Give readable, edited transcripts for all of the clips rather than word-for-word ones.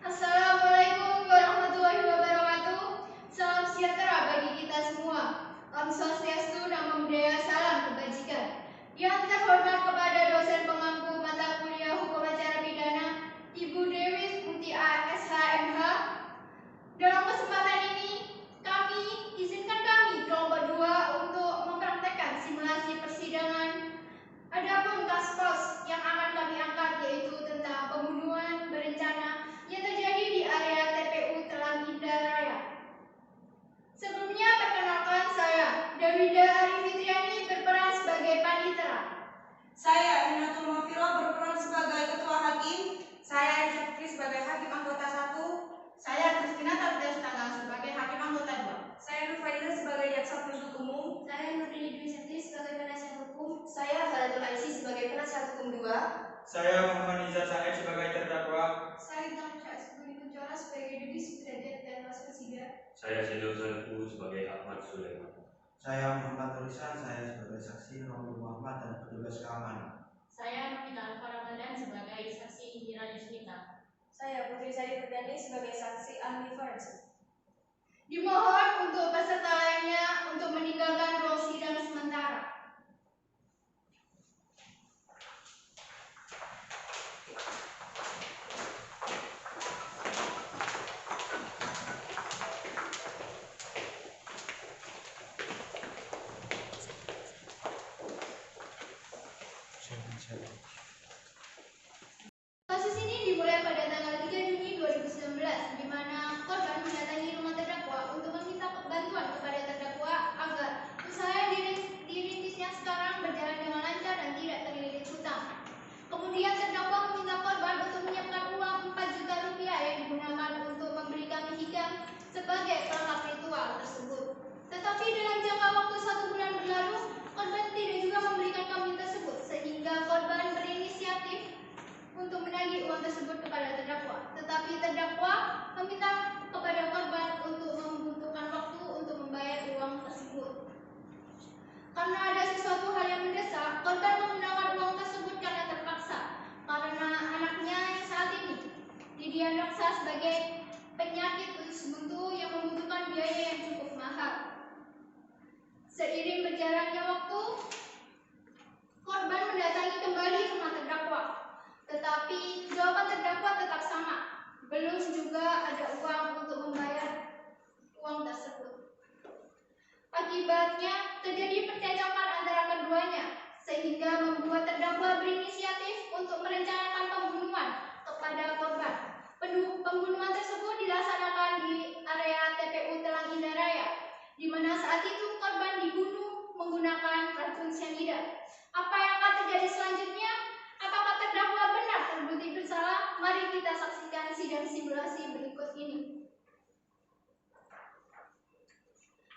Assalamualaikum warahmatullahi wabarakatuh. Salam sejahtera bagi kita semua. Om Swastiastu, Namo Buddhaya, salam kebajikan. Yang terhormat kepada dosen pengampu mata kuliah Hukum Acara Pidana, Ibu Dewi Mutia SHMH. Dalam kesempatan ini, izinkan kami kelompok 2 untuk mempraktekkan simulasi persidangan. Adapun kasus yang akan kami angkat yaitu tentang pembunuhan berencana yang terjadi di area TPU Telang Indah Raya. Sebelumnya perkenalkan saya, Dawida Arifitriani berperan sebagai panitera. Saya Minatul Mafiro berperan sebagai ketua hakim. Saya Jepri sebagai hakim anggota 1. Saya Kristina Tabdastana sebagai hakim anggota 2. Saya Nufaida sebagai jaksa penuntut umum. Saya Nurdini Dwi Septi sebagai penasihat hukum. Saya Halatul Aisy sebagai penasihat hukum 2. Saya Muhammad Nizar Said sebagai terdakwa. Saya Tamsya Asbuni Kunchoro sebagai juri sudrajat dan wasit sidang. Saya Sidul Salku sebagai Ahmad Sulaiman. Saya Muhammad Tulisan, saya sebagai saksi Romo Muhammad dan petugas keamanan. Saya Novita Alfa Ramadan sebagai saksi Indira Yusmita. Saya Putri Sari Perdani sebagai saksi ahli forensik. Dimohon untuk peserta lainnya untuk meninggalkan ruang sidang sementara. Kasus ini dimulai pada tanggal 3 Juni 2019, di mana korban mendatangi rumah terdakwa untuk meminta bantuan kepada terdakwa agar usaha yang dirintisnya sekarang berjalan dengan lancar dan tidak terlilit hutang. Kemudian terdakwa meminta korban untuk menyiapkan uang 4 juta rupiah yang digunakan untuk membeli kambing hitam sebagai pelengkap ritual tersebut. Tetapi dalam jangka waktu 1 bulan berlalu, korban tidak juga memberikan kambing tersebut, sehingga korban berinisiatif untuk menagih uang tersebut kepada terdakwa. Tetapi terdakwa meminta kepada korban untuk membutuhkan waktu untuk membayar uang tersebut. Karena ada sesuatu hal yang mendesak, korban menggunakan uang tersebut karena terpaksa. Karena anaknya yang saat ini didiagnosa sebagai penyakit usus buntu yang membutuhkan biaya yang cukup mahal. Seiring berjalannya waktu, korban mendatangi kembali rumah terdakwa. Tetapi jawaban terdakwa tetap sama, belum juga ada uang untuk membayar uang tersebut. Akibatnya terjadi percekcokan antara keduanya, sehingga membuat terdakwa berinisiatif untuk merencanakan pembunuhan kepada korban. Pembunuhan tersebut dilaksanakan di area TPU Telang Indah Raya, di mana saat itu korban dibunuh menggunakan racun cyanida. Apa yang akan terjadi selanjutnya? Apakah terdakwa benar terbukti bersalah? Mari kita saksikan sidang simulasi berikut ini.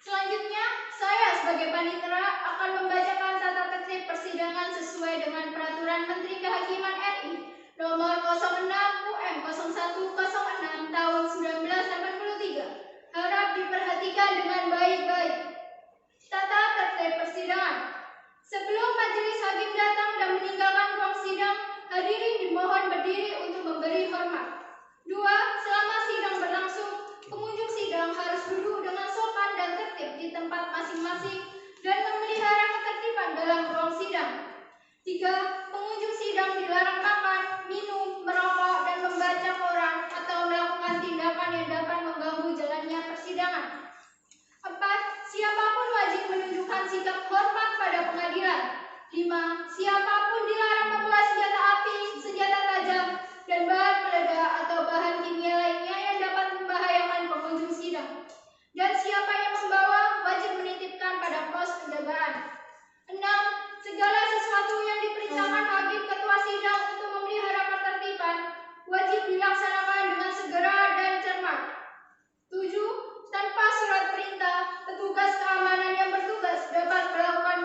Selanjutnya, saya sebagai panitera akan membacakan tata tertib persidangan sesuai dengan Peraturan Menteri Kehakiman RI Nomor 06 UM 0106 Tahun 1983. Harap diperhatikan dengan baik-baik. Tata tertib persidangan. Sebelum majelis hakim datang dan meninggalkan ruang sidang, hadirin dimohon berdiri untuk memberi hormat. 2. Selama sidang berlangsung, pengunjung sidang harus duduk dengan sopan dan tertib di tempat masing-masing dan memelihara ketertiban dalam ruang sidang. 3. Pengunjung sidang dilarang makan, minum, merokok, dan membaca koran atau melakukan tindakan yang dapat mengganggu jalannya persidangan. 4. Siapapun wajib menunjukkan sikap hormat pada pengadilan. 5. Siapapun dilarang membawa senjata api, senjata tajam, dan bahan peledak atau bahan kimia lainnya yang dapat membahayakan pengunjung sidang. Dan siapa yang membawa wajib menitipkan pada pos penjagaan. 6. Segala sesuatu yang diperintahkan hakim ketua sidang untuk memelihara ketertiban wajib dilaksanakan dengan segera dan cermat. 7. Tanpa surat perintah, petugas keamanan yang bertugas dapat melakukan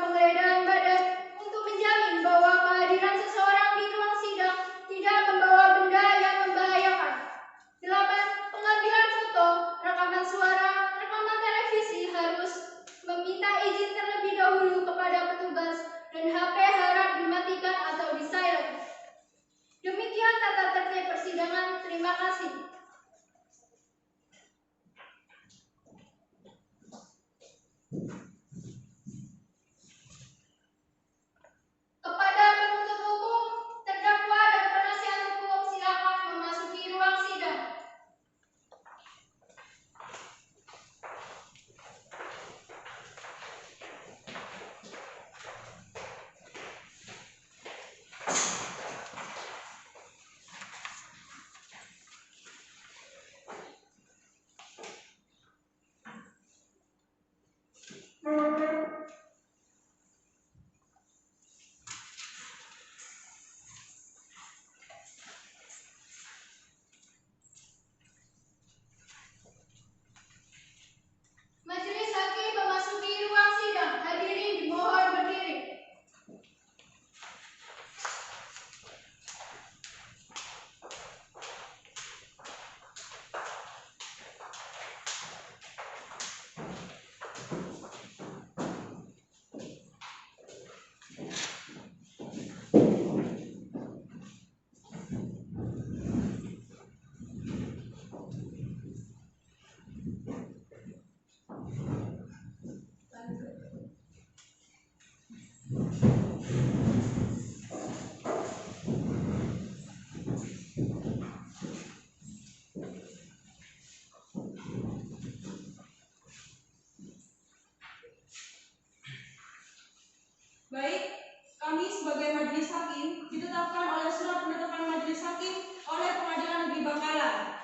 Baik, kami sebagai majelis hakim ditetapkan oleh surat penetapan majelis hakim oleh Pengadilan Negeri Bangkalan.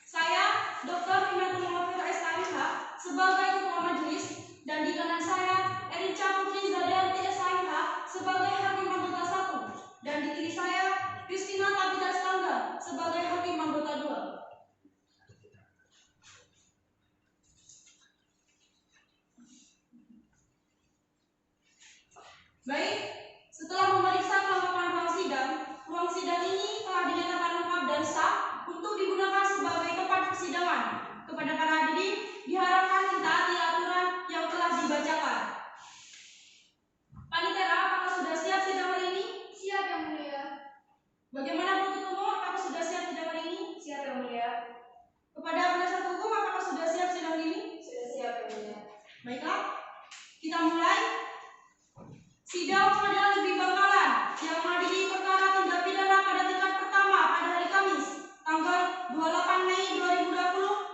Saya, Dr. Inatul Mufir SIH, sebagai ketua majelis, dan di kanan saya, Erica Putri Zalianti SIH, sebagai hakim anggota 1, dan di kiri saya, Christina Tabita Stangga, sebagai hakim anggota 2. Baik, setelah memeriksa kelengkapan ruang sidang ini telah dinyatakan lengkap dan sah untuk digunakan sebagai tempat persidangan. Kepada para hadirin, diharapkan mentaati aturan yang telah dibacakan. Panitera, apakah sudah siap sidang hari ini? Siap Yang Mulia. Bagaimana penuntut umum, apakah sudah siap sidang hari ini? Siap Yang Mulia. Kepada penasihat hukum, apakah sudah siap sidang hari ini? Sudah siap Yang Mulia. Baiklah, kita mulai. Sidang Pengadilan Negeri Bangkalan yang mengadili perkara tindak pidana pada tingkat pertama pada hari Kamis, tanggal 28 Mei 2020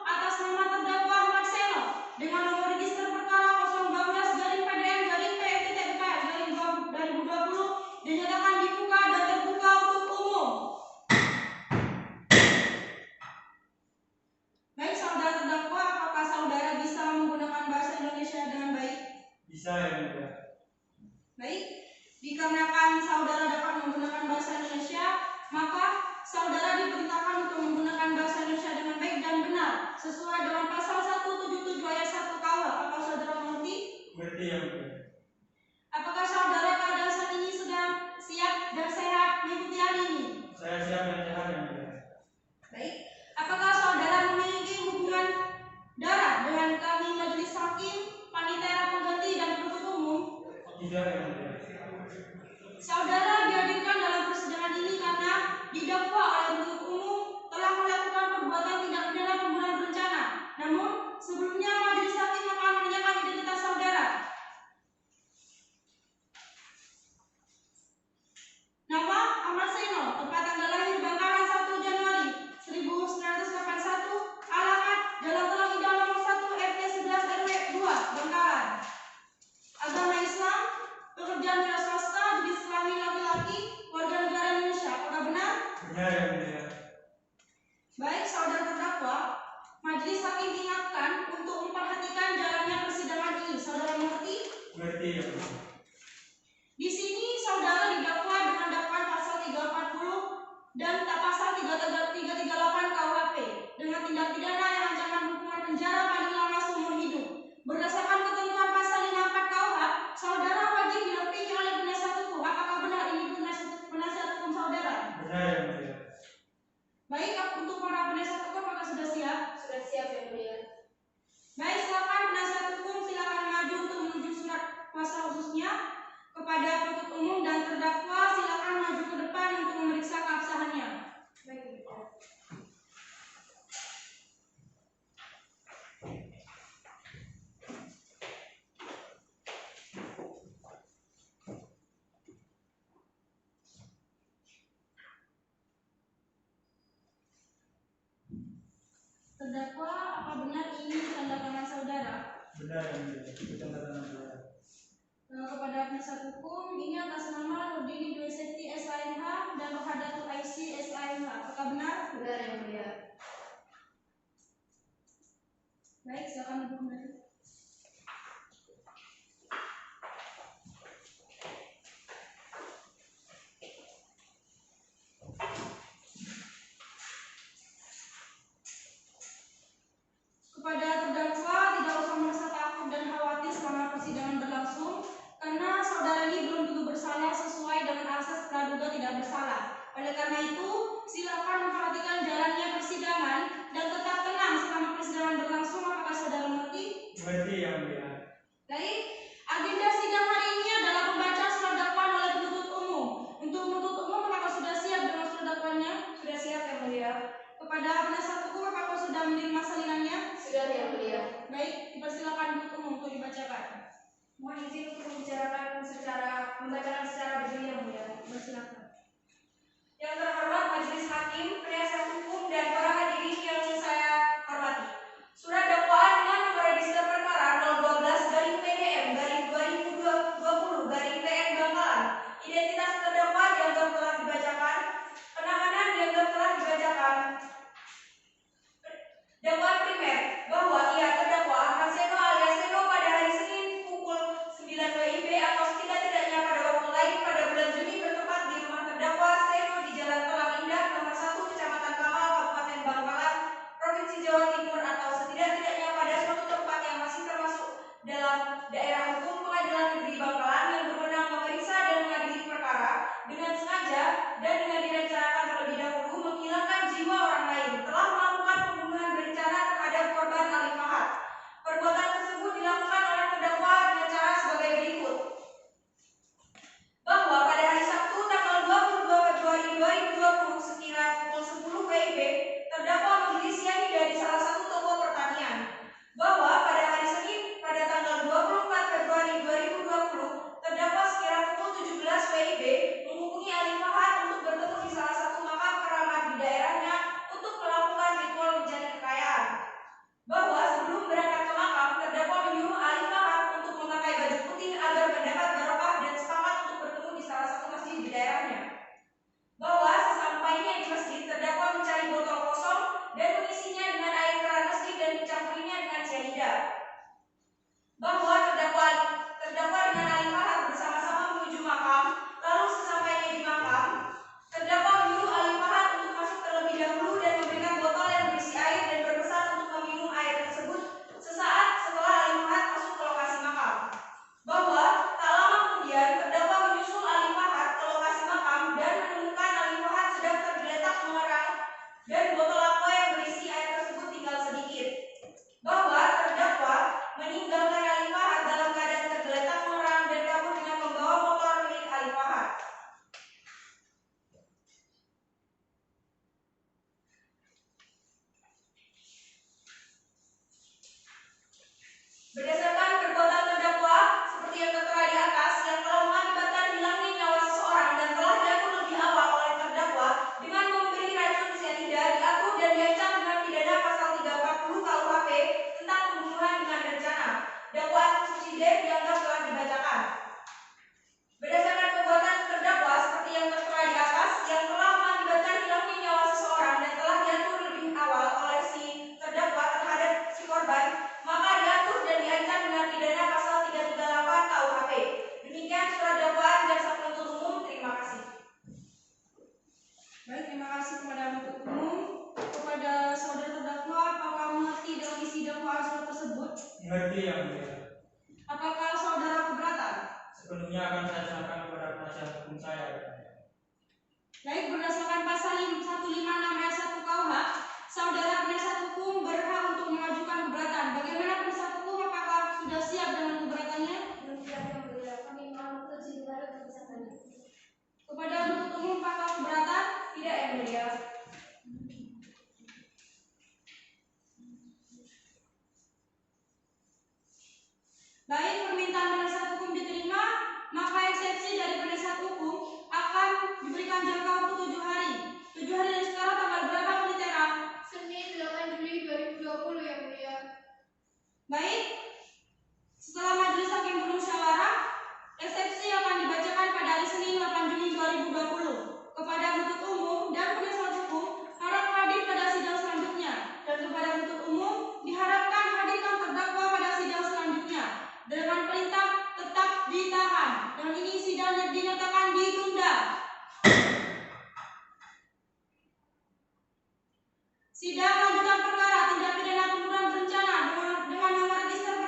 atas nama terdakwa Ahmad Seno dengan nomor register perkara 012-PN-PMTTK-2020 dinyatakan dibuka dan terbuka untuk umum. Baik, saudara terdakwa, apakah saudara bisa menggunakan bahasa Indonesia dengan baik? Bisa Yang Mulia. Baik, dikarenakan saudara dapat menggunakan bahasa Indonesia, maka saudara diperintahkan untuk menggunakan bahasa Indonesia dengan baik dan benar sesuai dengan pasal 177 ayat 1 KUH. Apakah saudara mengerti? Mengerti Yang Mulia. Apakah saudara keadaan saat ini sedang siap dan sehat mengikuti hal ini? Saya siap dan sehat Yang Mulia. Baik, apakah saudara memiliki hubungan darah dengan kami majelis hakim, panitera pengganti dan penuntut umum? Tidak Yang Mulia. Saudara dihadirkan dalam persidangan ini karena didakwa oleh penuntut umum telah melakukan perbuatan tindak pidana pembunuhan berencana. Namun, sebelumnya majelis hakim akan menanyakan identitas saudara. Nama Ahmad Seno, tempat tanggal lahir Bangkalan 1 Januari 1981, alamat Jalan Telang Indah nomor 1 RT 11 RW 2 Bangkalan. Agama Islam, pekerjaan wira swasta, jenis kelamin laki-laki, warga negara Indonesia. Apakah benar? Benar Yang Mulia. Baik, saudara terdakwa, majelis hakim diingatkan untuk memperhatikan jalannya persidangan ini. Saudara mengerti? Mengerti Yang Mulia. Di sini saudara didakwa dengan dakwaan pasal 340 dan pasal 338 KUHP dengan tindak pidana yang ancaman hukuman penjara paling lama seumur hidup. Berdasarkan ketentuan pasal 54 KUH, saudara wajib didampingi oleh penasihat hukum. Apakah benar ini penasihat hukum saudara? Benar Yang Mulia. Baik, untuk para penasihat hukum apakah sudah siap? Sudah siap Yang Mulia. Baik, silakan penasihat hukum silakan maju untuk menuju surat kuasa khususnya. Kepada penuntut umum dan terdakwa silakan maju ke depan untuk memeriksa keabsahannya. Baik, Ibu. Terdakwa, apa benar ini tanda tangan saudara? Benar Yang Mulia. Itu tanda tangan saya. Kepada penasihat hukum, ini atas nama Rudini Dwi Sekti SIH dan Rohadatul IC SIH. Apakah benar? Benar Yang Mulia. Baik, silakan Ibu kembali. Kepada terdakwa, tidak usah merasa takut dan khawatir selama persidangan berlangsung, karena saudara ini belum tentu bersalah sesuai dengan asas praduga tidak bersalah. Oleh karena itu, silakan memperhatikan jalannya persidangan dan tetap tenang selama persidangan berlangsung. Apakah saudara mengerti? Mengerti Yang Mulia. Baik, agenda sidang hari ini adalah pembacaan surat dakwaan oleh penuntut umum. Untuk penuntut umum, apakah sudah siap dengan surat dakwaannya? Sudah siap Yang Mulia. Kepada penasihat hukum, apakah sudah menerima salinannya? Sudah Yang Mulia. Baik, dipersilakan penuntut umum untuk dibacakan. Mohon izin untuk membicarakan secara membaca hakim, penasihat hukum, dan para hadirin yang saya hormati. Surat dakwaan dengan nomor register perkara 012-PDM-2020-PN Bangkalan. Identitas terdakwa dianggap telah dibacakan. Penahanan dianggap telah dibacakan. Dakwaan primer bahwa ia terdakwa Ahmad Seno alias Seno pada hari Senin pukul 9 WIB atau setidak-tidaknya pada waktu lain pada bulan Juni bertempat di rumah terdakwa Seno di Jalan Telang Indah nomor 1 Kecamatan Kamal, Kabupaten Bangkalan, Provinsi Jawa Timur atau setidak-tidaknya pada suatu tempat yang masih termasuk dalam daerah hukum Pengadilan Negeri Bangkalan yang berwenang memeriksa dan mengadili perkara dengan sengaja dan dengan direncanakan terlebih dahulu menghilangkan jiwa orang lain, telah melakukan pembunuhan berencana terhadap korban Ali Fahad. Perbuatan tersebut dilakukan oleh terdakwa dengan cara sebagai berikut. Bahwa pada hari Sabtu tanggal 22 Februari 2020 sekira pukul 10 WIB, terdakwa membeli cyanida di salah satu toko pertanian. Bahwa pada hari Senin pada tanggal 24 Februari 2020, terdakwa sekira pukul 17 WIB menghubungi Ali Fahad untuk bertemu di salah satu makam keramat di daerahnya untuk melakukan ritual mencari kekayaan. Bahwa sebelum berangkat ke makam, terdakwa menyuruh Ali Fahad untuk memakai baju putih agar mendapat barokah dan sepakat untuk bertemu di salah satu masjid di daerahnya. Bahwa sesampainya di masjid, terdakwa mencari botol kosong dan mengisinya dengan air keran masjid dan mencampurinya dengan cyanida. Bahwa terdakwa dengan Ali Fahad bersama-sama menuju makam, lalu sesampainya di makam, terdakwa menyuruh Ali Fahad untuk masuk terlebih dahulu dan memberikan botol yang berisi air dan berpesan untuk meminum air tersebut sesaat setelah Ali Fahad masuk ke lokasi makam. Bahwa tak lama kemudian terdakwa menyusul Ali Fahad ke lokasi makam dan menemukan Ali Fahad sedang tergeletak mengerang dan botol aqua yang berisi air tersebut tinggal sedikit. Bahwa terdakwa meninggalkan Ali Fahad dalam keadaan tergeletak mengerang dan kabur dengan membawa motor milik Ali Fahad. Berdasarkan perbuatan terdakwa seperti yang tertera di atas yang telah mengakibatkan hilangnya nyawa seseorang dan telah diatur lebih awal oleh terdakwa dengan memberi racun cyanida, diatur dan diancam dengan pidana pasal 340 KUHP tentang pembunuhan dengan rencana. Dakwaan subsidiar dianggap telah dibacakan. Berdasarkan perbuatan terdakwa seperti yang tertera di atas yang telah mengakibatkan hilangnya nyawa seseorang dan telah diatur lebih awal oleh si terdakwa terhadap si korban, maka diatur dan diancam dengan pidana pasal 338 KUHP. Demikian surat dakwaan jaksa penuntut umum. Terima kasih. Baik, terima kasih kepada penuntut umum. Kepada saudara terdakwa, apakah mengerti dalam isi dakwaan surat tersebut? Mengerti yang mulia. Apakah saudara keberatan? Sepenuhnya akan saya serahkan kepada penasihat hukum saya. Baik, berdasarkan pasal 156 ayat 1 KUH, saudara penasihat hukum berhak untuk mengajukan keberatan. Bagaimana penasihat hukum? Apakah sudah siap dengan keberatannya? Kami mohon untuk segera berkesaksian. Kepada penuntut umum, apakah keberatan? Tidak, yang mulia. Baik, permintaan penasihat hukum diterima, maka eksepsi dari penasihat hukum akan diberikan jangka waktu 7 hari. 7 hari dari sekarang tanggal berapa, Penitera? Senin 8 Juli 2020 yang mulia. Baik, setelah majelis hakim bermusyawarah, eksepsi akan dibacakan pada hari Senin 8 Juni 2020. Kepada penuntut umum dan penasihat hukum harap hadir pada sidang selanjutnya, dan kepada penuntut umum diharapkan hadirkan terdakwa pada sidang selanjutnya dengan perintah tetap ditahan. Dan ini sidang dinyatakan ditunda. Sidang lanjutan perkara tindak pidana pembunuhan berencana dengan nomor register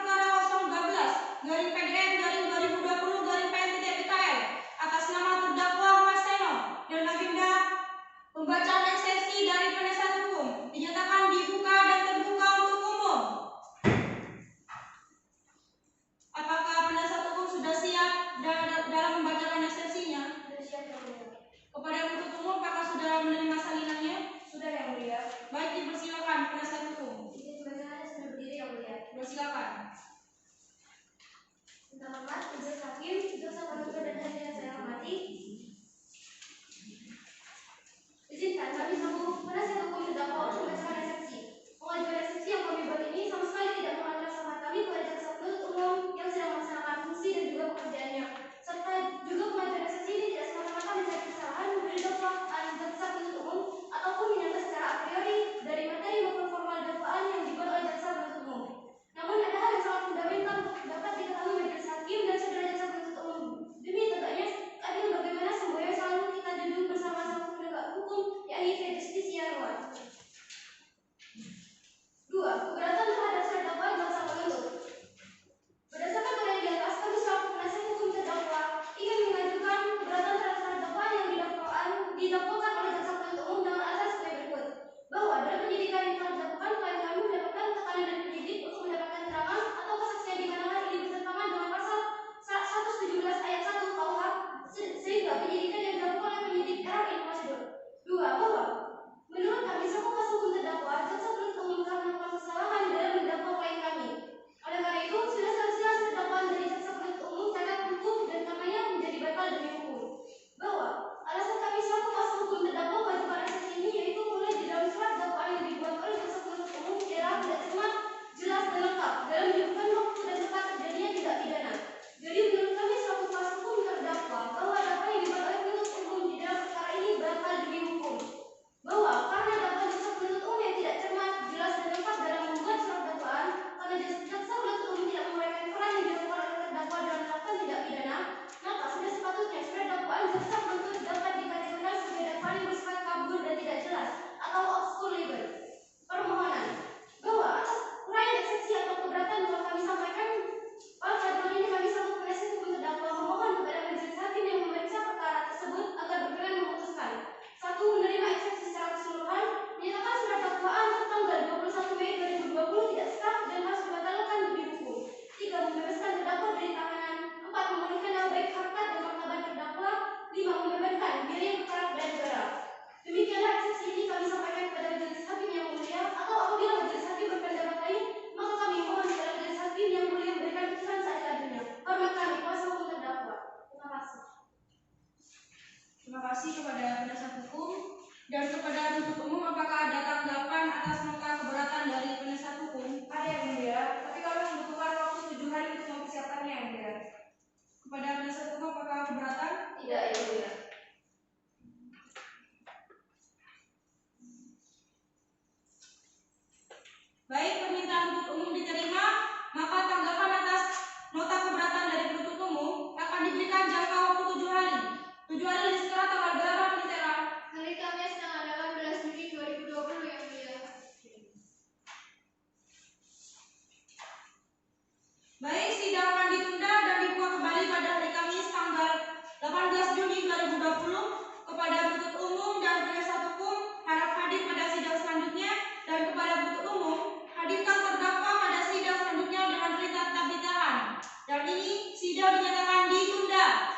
kasih kepada penasihat hukum dan kepada penuntut umum. Apakah ada tanggapan atas nota keberatan dari penasihat hukum? Ada yang mulia, tapi kami membutuhkan waktu 7 hari untuk mempersiapkannya yang mulia. Kepada penasihat hukum apakah keberatan? Tidak yang mulia. Baik, permintaan penuntut umum diterima, maka tanggapan atas nota keberatan dari penuntut umum akan diberikan jangka waktu 7 hari. 7 hari dari sekarang tanggal berapa, Penitera? Hari Kamis tanggal 18 Juni 2020 yang mulia. Baik, sidang akan ditunda dan dibuka kembali pada hari Kamis tanggal 18 Juni 2020. Kepada penuntut umum dan penasihat hukum harap hadir pada sidang selanjutnya, dan kepada penuntut umum hadirkan terdakwa pada sidang selanjutnya dengan perintah tetap ditahan. Dan ini sidang dinyatakan ditunda.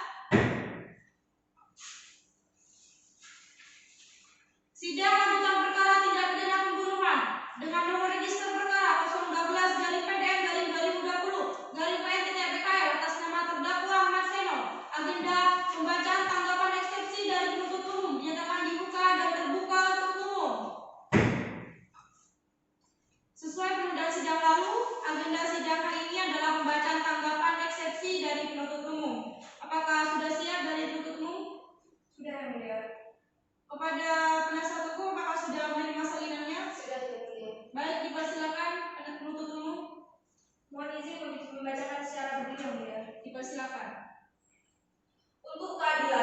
Sidang lanjutan perkara tindak pidana pembunuhan dengan nomor register perkara 012/PN/2020/PN-PTPKL atas nama terdakwa Ahmad Seno. Agenda pembacaan tanggapan eksepsi dari penuntut umum dinyatakan dibuka dan terbuka untuk umum. Sesuai penundaan sidang lalu, agenda sidang hari ini adalah pembacaan tanggapan eksepsi dari penuntut umum. Apakah sudah siap dari penuntut umum? Sudah yang mulia. Kepada penasihat hukum, apakah sudah menerima salinannya? Sudah yang mulia. Baik, dipersilakan penuntut umum. Mohon izin untuk membacakan secara berdiri yang mulia. Dipersilakan. Untuk keadilan.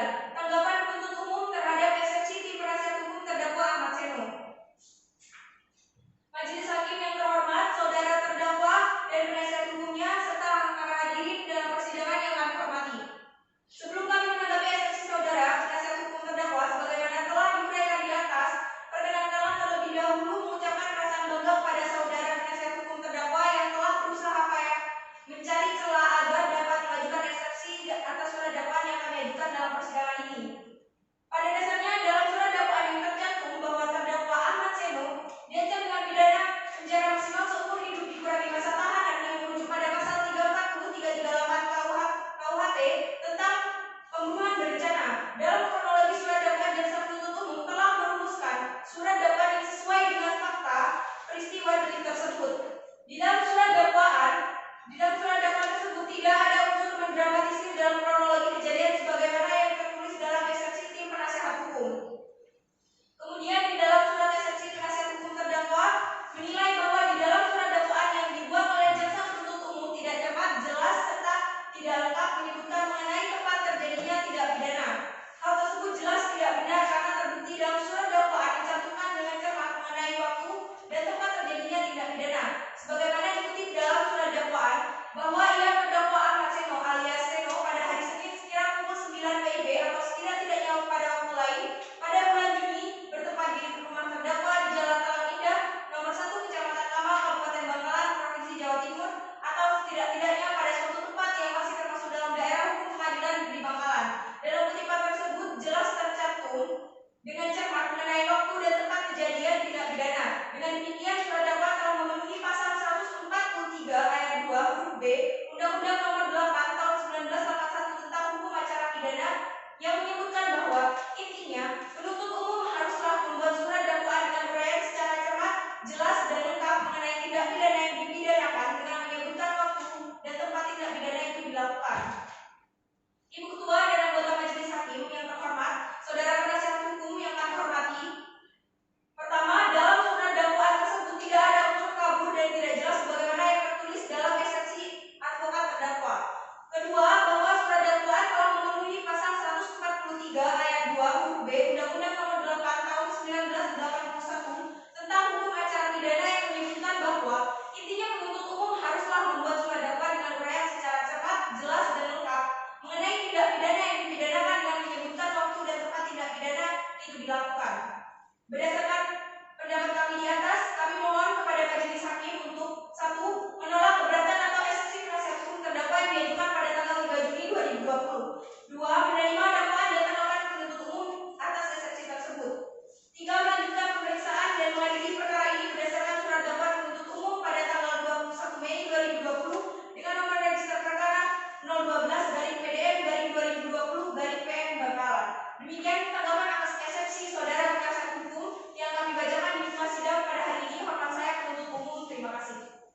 Demikian tanggapan atas eksepsi saudara penasihat hukum yang kami bacakan di muka sidang pada hari ini. Hormat saya penuntut umum. Terima kasih.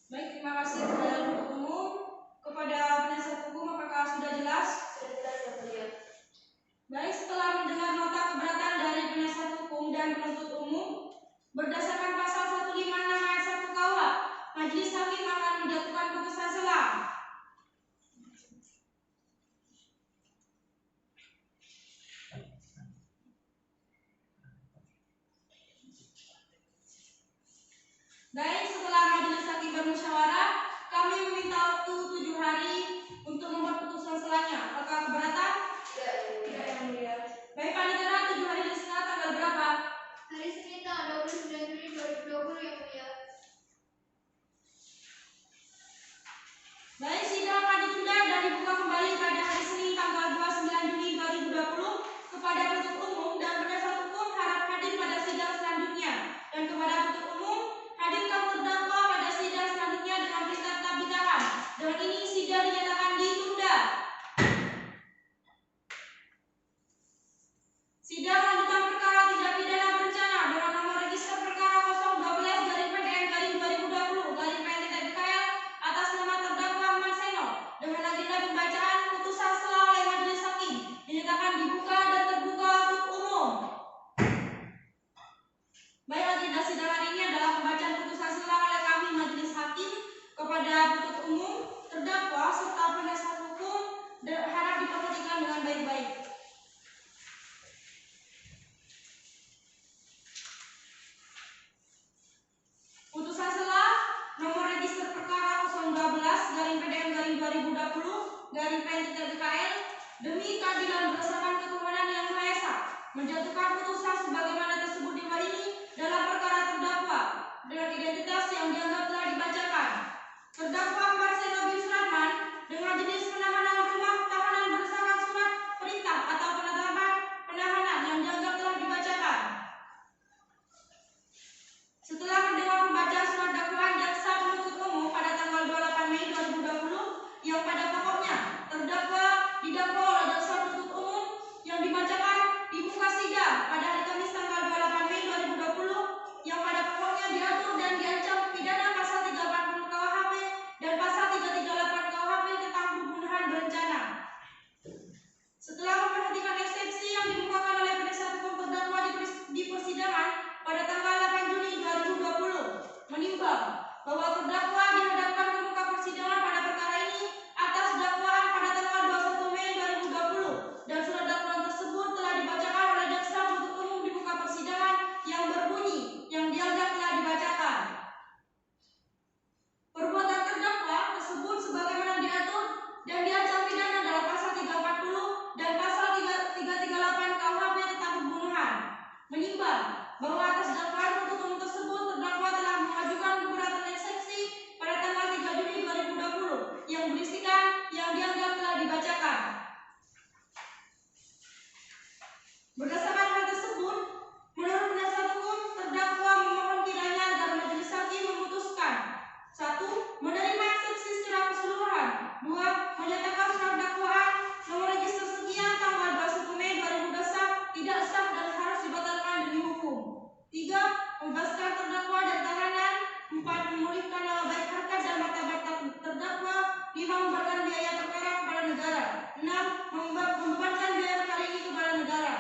Baik, terima kasih kepada penuntut umum. Kepada penasihat hukum, apakah sudah jelas? Sudah jelas ya mulia. Baik, setelah mendengar nota keberatan dari penasihat hukum dan penuntut umum, berdasarkan pasal 156 ayat 1 KUH, Majelis Hakim akan menjatuhkan putusan selah. Baik, setelah Majelis Hakim bermusyawarah, kami meminta waktu 7 hari untuk membuat putusan selanya. Apakah keberatan? Tidak yang mulia. Baik, Panitera, 7 hari dari sekarang tanggal berapa? Hari Senin tanggal 29 Juli 2020 yang mulia. Baik, sidang akan ditunda dan dibuka kembali pada hari Senin tanggal 29 Juli 2020. Kepada penuntut umum dan penasihat hukum harap hadir pada sidang selanjutnya, dan kepada penuntut umum hadirkan terdakwa pada sidang selanjutnya dengan perintah tetap ditahan. Dengan ini sidang dinyatakan ditunda. Sidang lanjutan perkara tindak pidana berencana dengan nomor register perkara 012/2020/PN-KL atas nama terdakwa Ahmad Seno dengan agenda pembacaan putusan selah oleh Majelis Hakim dinyatakan dibuka dan terbuka untuk umum. Baik, agenda sidang hari ini adalah pembacaan putusan selah oleh kami Majelis Hakim kepada penuntut umum, terdakwa serta penasihat hukum dan harap diperhatikan dengan baik-baik. Putusan selah nomor register perkara 012/PDN-2020/PN-KL demi keadilan berdasarkan ketuhanan yang Maha Esa menjatuhkan putusan sebagaimana tersebut di bawah ini dalam perkara terdakwa dengan identitas yang dianggap telah dibacakan. Terdakwa Ahmad Seno bin Suratman dengan jenis penahanan rumah tahanan berdasarkan surat perintah atau penetapan penahanan yang dianggap telah dibacakan. Setelah mendengar pembacaan surat dakwaan jaksa penuntut umum pada tanggal 28 Mei 2020 yang pada pokoknya terdakwa didakwa oleh jaksa penuntut umum yang dibacakan di muka sidang pada hari Kamis tanggal 28 Mei 2020 yang pada pokoknya diatur dan diancam pidana pasal 340 KUHP dan pasal 338 KUHP tentang pembunuhan berencana. Setelah memperhatikan eksepsi yang dikemukakan oleh penasihat hukum terdakwa di persidangan pada tanggal 8 Juni 2020, menimbang bahwa terdakwa dihadapkan ke muka persidangan pada perkara ini atas dakwaan pada tanggal 21 Mei 2020 dan surat dakwaan tersebut telah dibacakan oleh jaksa penuntut umum di muka persidangan yang berbunyi yang dianggap telah dibacakan. Perbuatan terdakwa tersebut sebagaimana diatur dan diancam pidana dalam pasal 340 dan pasal 338 KUHP tentang pembunuhan. Menimbang bahwa atas dakwaan penuntut umum tersebut terdakwa telah mengajukan keberatan eksepsi pada tanggal 3 Juni 2020 yang berisikan yang dianggap telah dibacakan. Berdasarkan hal tersebut, menurut penasihat hukum, terdakwa memohon kiranya agar Majelis Hakim memutuskan: 1. Menerima eksepsi secara keseluruhan. 2. Menyatakan surat dakwaan nomor register sekian tanggal 21 Mei 2021 tidak sah dan harus dibatalkan demi hukum. 3. Membebaskan terdakwa dan tahanan. 4. Memulihkan nama baik harkat dan martabat terdakwa. 5. Membebankan biaya perkara kepada negara. 6. Membebankan biaya perkara ini kepada negara.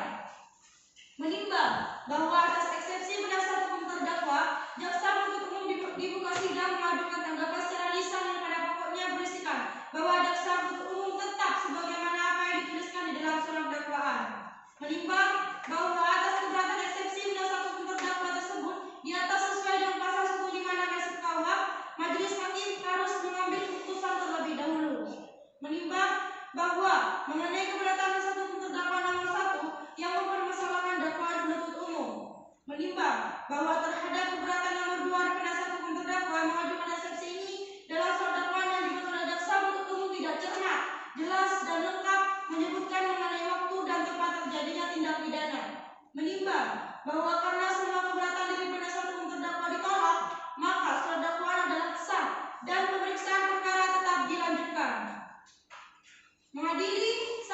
Menimbang bahwa atas eksepsi penasihat hukum terdakwa, jaksa penuntut umum di muka sidang mengajukan tanggapan secara lisan yang pada pokoknya berisikan bahwa jaksa penuntut umum tetap sebagaimana apa yang dituliskan di dalam surat dakwaan. Menimbang bahwa atas keberatan eksepsi penasihat hukum terdakwa tersebut di atas sesuai dengan pasal 156 ayat 1 KUH, Majelis Hakim harus mengambil keputusan terlebih dahulu. Menimbang bahwa mengenai keberatan penasihat hukum terdakwa nomor 1 yang mempermasalahkan dakwaan penuntut umum. Menimbang bahwa terhadap keberatan nomor 2 dari penasihat hukum terdakwa yang mengajukan eksepsi ini dalam surat dakwaan yang dibuat oleh jaksa penuntut umum tidak cermat, jelas dan lengkap menyebutkan mengenai waktu dan tempat terjadinya tindak pidana. Menimbang bahwa karena semua keberatan dari penasihat hukum terdakwa ditolak, maka surat dakwaan adalah sah dan pemeriksaan perkara tetap dilanjutkan. Mengadili 1.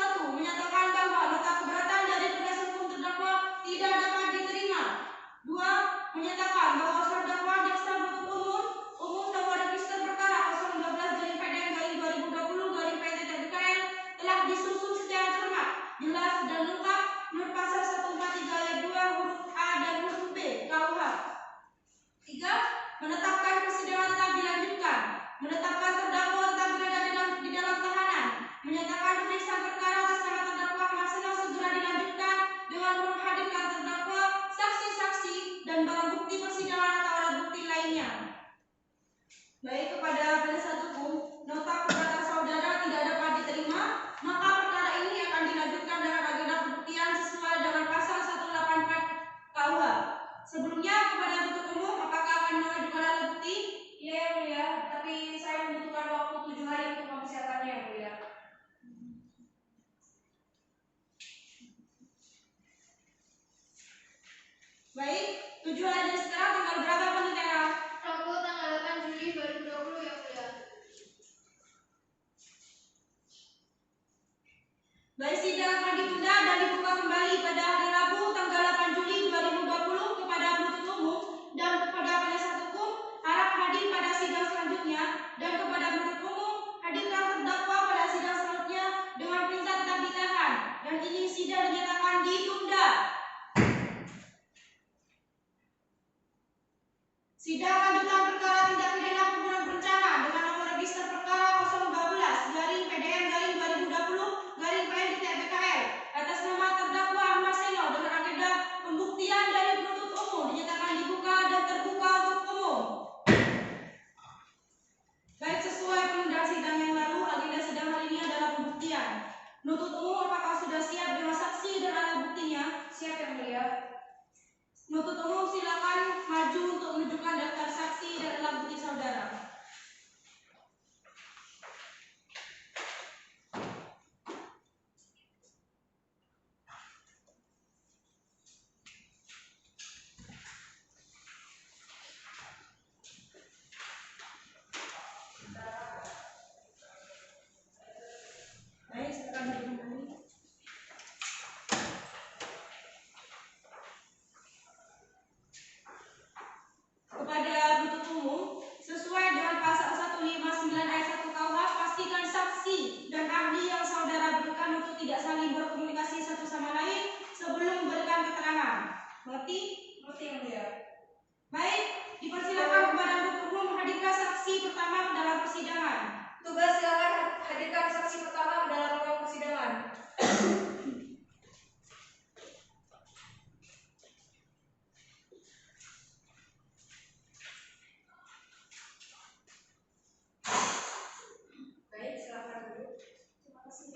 sidang akan ditunda dan dibuka kembali pada hari Rabu tanggal 8 Juli 2020 kepada penuntut umum dan kepada penasihat hukum harap hadir pada sidang selanjutnya, dan kepada penuntut umum hadirkan terdakwa pada sidang selanjutnya dengan perintah tetap ditahan, dan ini sidang dinyatakan ditunda. Sidang lanjutan perkara tindak pidana pembunuhan berencana dengan nomor register perkara 013/2020/PN-PL atas nama terdakwa Ahmad Seno dengan agenda pembuktian dari penuntut umum dinyatakan dibuka dan terbuka untuk umum. Baik, sesuai penundaan sidang yang lalu, agenda sidang hari ini adalah pembuktian. Penuntut umum apakah sudah siap dengan saksi dan alat buktinya? Siap yang mulia. Penuntut umum silakan maju untuk menunjukkan daftar saksi dan alat bukti saudara. Baik, silakan duduk kembali. Kepada penuntut umum, sesuai dengan pasal 159 ayat 1 KUH, pastikan saksi dan ahli yang saudara berikan untuk tidak saling berkomunikasi satu sama lain sebelum memberikan keterangan. Mengerti? Mengerti yang mulia. Baik, dipersilakan kepada penuntut umum menghadirkan saksi pertama dalam persidangan. Tugas silakan hadirkan saksi pertama ke dalam ruang persidangan. Baik, silakan duduk. Terima kasih.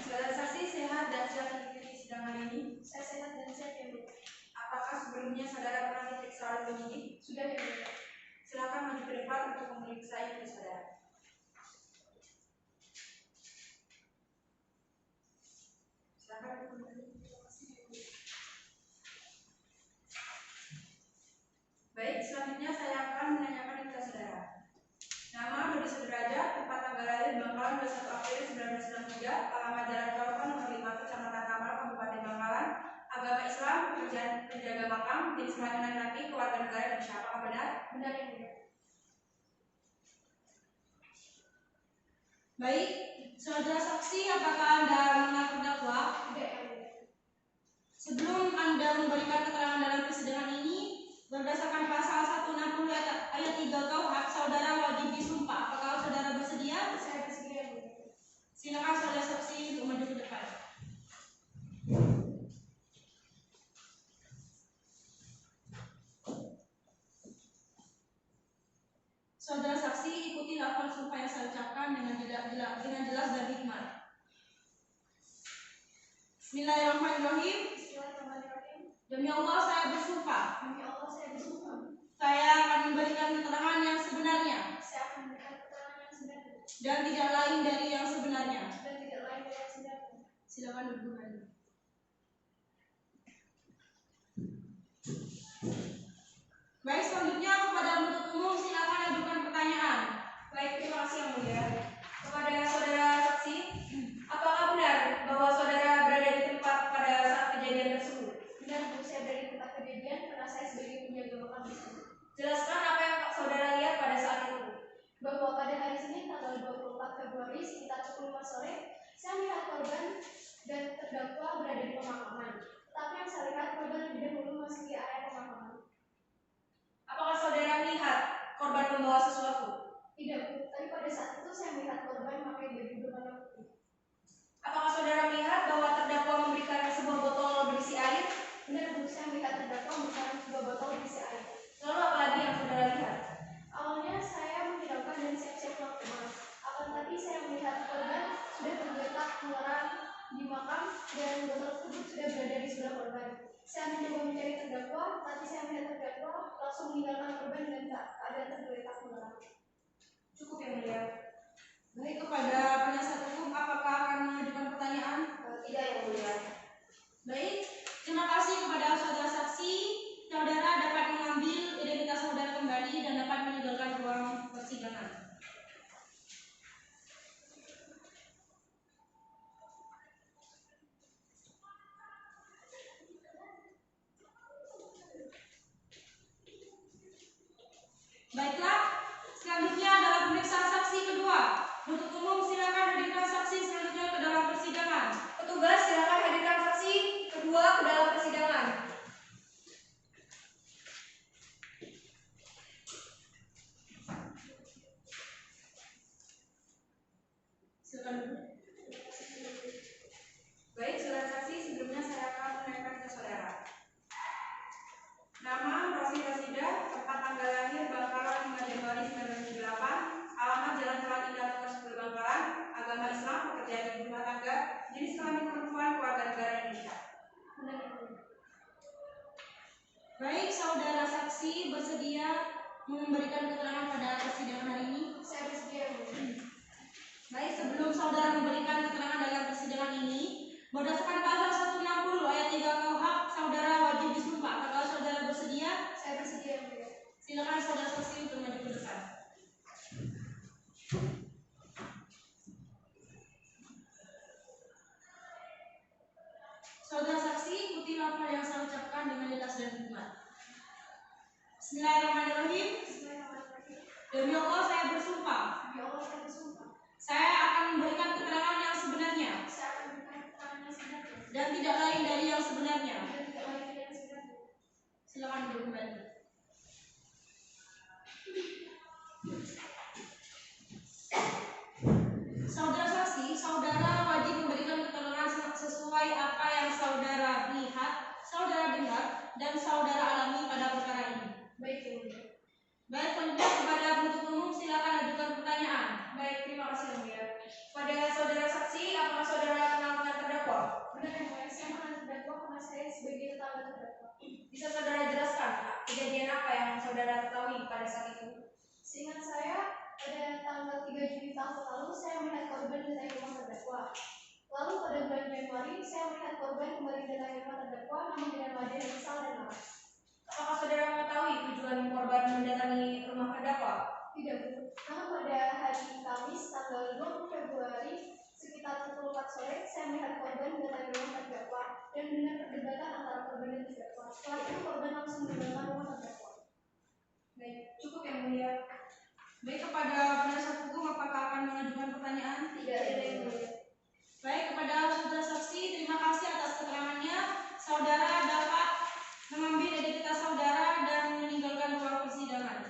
Saudara saksi sehat dan siap mengikuti sidang hari ini. Saya sehat dan siap ya, Bu. Apakah sebelumnya saudara pernah diperiksa oleh penyidik? Sudah ya, Bu. Silakan maju ke depan untuk memeriksa ini saudara. Silakan kembali. Baik, selanjutnya saya akan menanyakan kita saudara. Nama Dodi Sudrajat, tempat tanggal lahir Bangkalan 21 April 1993, alamat Jalan Kaupan nomor 5 Kecamatan Kamal, Kabupaten Bangkalan, agama Islam, pekerjaan penjaga makam, jenis kelamin laki-laki, keluarga negara Indonesia. Apakah benar? Benar ya, Bu. Baik, saudara saksi, apakah Anda mengenal terdakwa? Tidak ya, Bu. Sebelum Anda memberikan keterangan dalam persidangan ini, berdasarkan pasal 160 ayat 3 KUH, saudara wajib disumpah. Apakah saudara bersedia? Saya bersedia, Bu. Silakan saudara saksi untuk maju ke depan. Saudara saksi, ikuti lafal sumpah yang saya ucapkan dengan jelas dan hikmat. Bismillahirrahmanirrahim. Bismillahirrahmanirrahim. Demi Allah saya bersumpah, Demi Allah saya bersumpah. saya akan memberikan keterangan yang sebenarnya Saya akan memberikan keterangan yang sebenarnya dan tidak lain dari yang sebenarnya. dan tidak lain dari yang sebenarnya. Silakan duduk kembali. Baik, selanjutnya kepada penuntut umum silakan ajukan pertanyaan. Baik, terima kasih yang mulia. Kepada saudara saksi, apakah benar bahwa saudara berada di tempat pada saat kejadian tersebut? Benar, Bu. Saya dari tempat kejadian karena saya sebagai penjaga makam di sana. Jelaskan apa yang saudara lihat pada saat itu. Bahwa pada hari Senin tanggal 24 Februari sekitar pukul 5 sore, saya melihat korban dan terdakwa berada di pemakaman. Tetapi yang saya lihat korban lebih dahulu memasuki area pemakaman. Apakah saudara melihat korban membawa sesuatu? Tidak, Bu. Tapi pada saat itu saya melihat korban memakai baju berwarna putih. Apakah saudara melihat bahwa terdakwa memberikan sebuah botol berisi air? Benar, Bu. Saya melihat terdakwa memberikan sebuah botol berisi air. Lalu apa lagi yang saudara lihat? Awalnya saya menghiraukan dan siap-siap keluar rumah. Akan tetapi saya melihat korban sudah tergeletak mengerang di makam dan botol tersebut sudah berada di sebelah korban. Saya mencoba mencari terdakwa, tapi saya melihat terdakwa langsung meninggalkan korban dan keadaan tergeletak mengerang. Cukup yang mulia. Baik, kepada penasihat hukum apakah akan mengajukan pertanyaan? Tidak yang mulia. Baik, terima kasih kepada saudara saksi. Saudara dapat mengambil identitas saudara kembali dan dapat meninggalkan ruang persidangan. Silakan Bu. Baik, saudara saksi, sebelumnya saya akan menanyakan ke saudara. Nama Rosi Rosida, tempat tanggal lahir Bangkalan 5 Januari 1978, alamat Jalan Jalan Indah nomor 10 Bangkalan, agama Islam, pekerjaan ibu rumah tangga, jenis kelamin perempuan, keluarga negara Indonesia. Baik, saudara saksi bersedia memberikan keterangan pada persidangan hari ini? Saya bersedia, Bu. Baik, sebelum saudara memberikan keterangan dalam persidangan ini, berdasarkan pasal 160 ayat 3 KUH, saudara wajib disumpah. Kalau saudara bersedia, Saya bersedia, Bu. silakan saudara saksi untuk maju ke depan. Saudara saksi, ikuti apa yang saya ucapkan dengan jelas dan hikmat. Bismillahirrahmanirrahim. Demi Allah saya bersumpah, Demi Allah, saya bersumpah. saya akan memberikan keterangan yang sebenarnya Saya akan memberikan keterangan yang sebenarnya dan tidak lain dari yang sebenarnya. dan tidak lain dari yang sebenarnya. Silakan duduk kembali. Saudara saksi, saudara wajib memberikan keterangan sesuai apa yang saudara lihat, saudara dengar, dan saudara alami pada perkara ini. Baik, Bu. Baik, selanjutnya kepada penuntut umum silakan ajukan pertanyaan. Baik, terima kasih yang mulia. Pada saudara saksi, apakah saudara kenal dengan terdakwa? Benar, yang mulia. Saya mengenal terdakwa karena saya sebagai tetangga terdakwa. Bisa saudara jelaskan kejadian apa yang saudara ketahui pada saat itu? Seingat saya, pada tanggal 3 Juli tahun lalu, saya melihat korban datangi rumah terdakwa. Lalu pada bulan Januari, saya melihat korban kembali datangi rumah terdakwa, namun dengan wajah yang kesal dan marah. Apakah saudara mengetahui tujuan korban mendatangi rumah terdakwa? Tidak, Bu. Namun pada hari Kamis, tanggal 20 Februari, sekitar pukul 4 sore, saya melihat korban mendatangi rumah terdakwa dan mendengar perdebatan antara korban dan terdakwa. Setelah itu, korban langsung meninggalkan rumah terdakwa. Baik, cukup yang mulia. Baik, kepada penasihat hukum apakah akan mengajukan pertanyaan? Tidak ada yang mulia. Baik, kepada saudara saksi, terima kasih atas keterangannya. Saudara dapat mengambil identitas saudara dan meninggalkan ruang persidangan.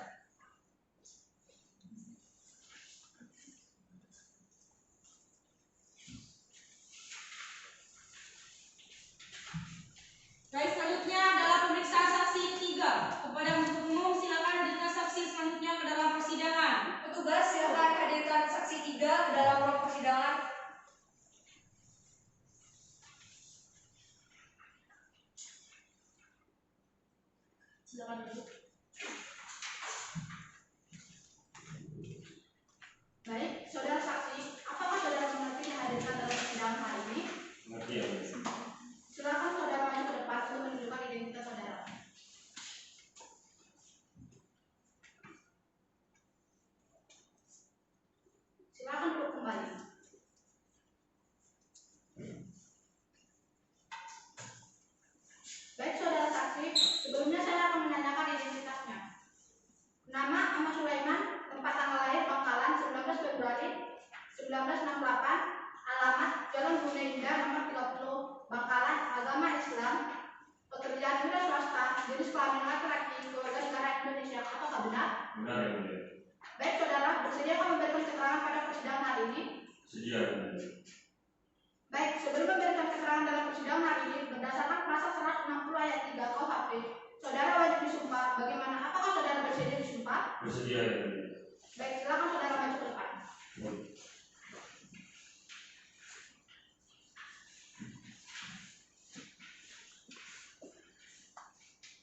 Baik, selanjutnya adalah pemeriksaan saksi ketiga. Kepada penuntut umum silakan hadirkan saksi selanjutnya ke dalam persidangan. Petugas silakan hadirkan saksi 3 ke dalam ruang persidangan. Silakan duduk. Baik, saudara saksi, apakah saudara mengerti yang hadirkan dalam persidangan hari ini? Mengerti ya? Silakan saudara maju ke depan untuk menunjukkan identitas saudara. Silakan duduk kembali. Baik, saudara saksi, sebelumnya saya akan menanyakan identitasnya. Nama Ahmad Sulaiman, tempat tanggal lahir Bangkalan 19 Februari 1968, alamat Jalan Bunda Indah nomor 30 Bangkalan, agama Islam, pekerjaan wira swasta, jenis kelamin laki-laki, keluarga negara Indonesia. Apakah benar? Benar ya mulia? Baik, saudara, bersedia memberikan keterangan pada persidangan hari ini? Sedia ya mulia? Baik, sebelum memberikan keterangan dalam persidangan hari ini, berdasarkan pasal 160 ayat 3 KUHP, saudara wajib disumpah. Bagaimana? Apakah saudara bersedia disumpah? Bersedia ya mulia? Baik, silakan saudara maju ke depan.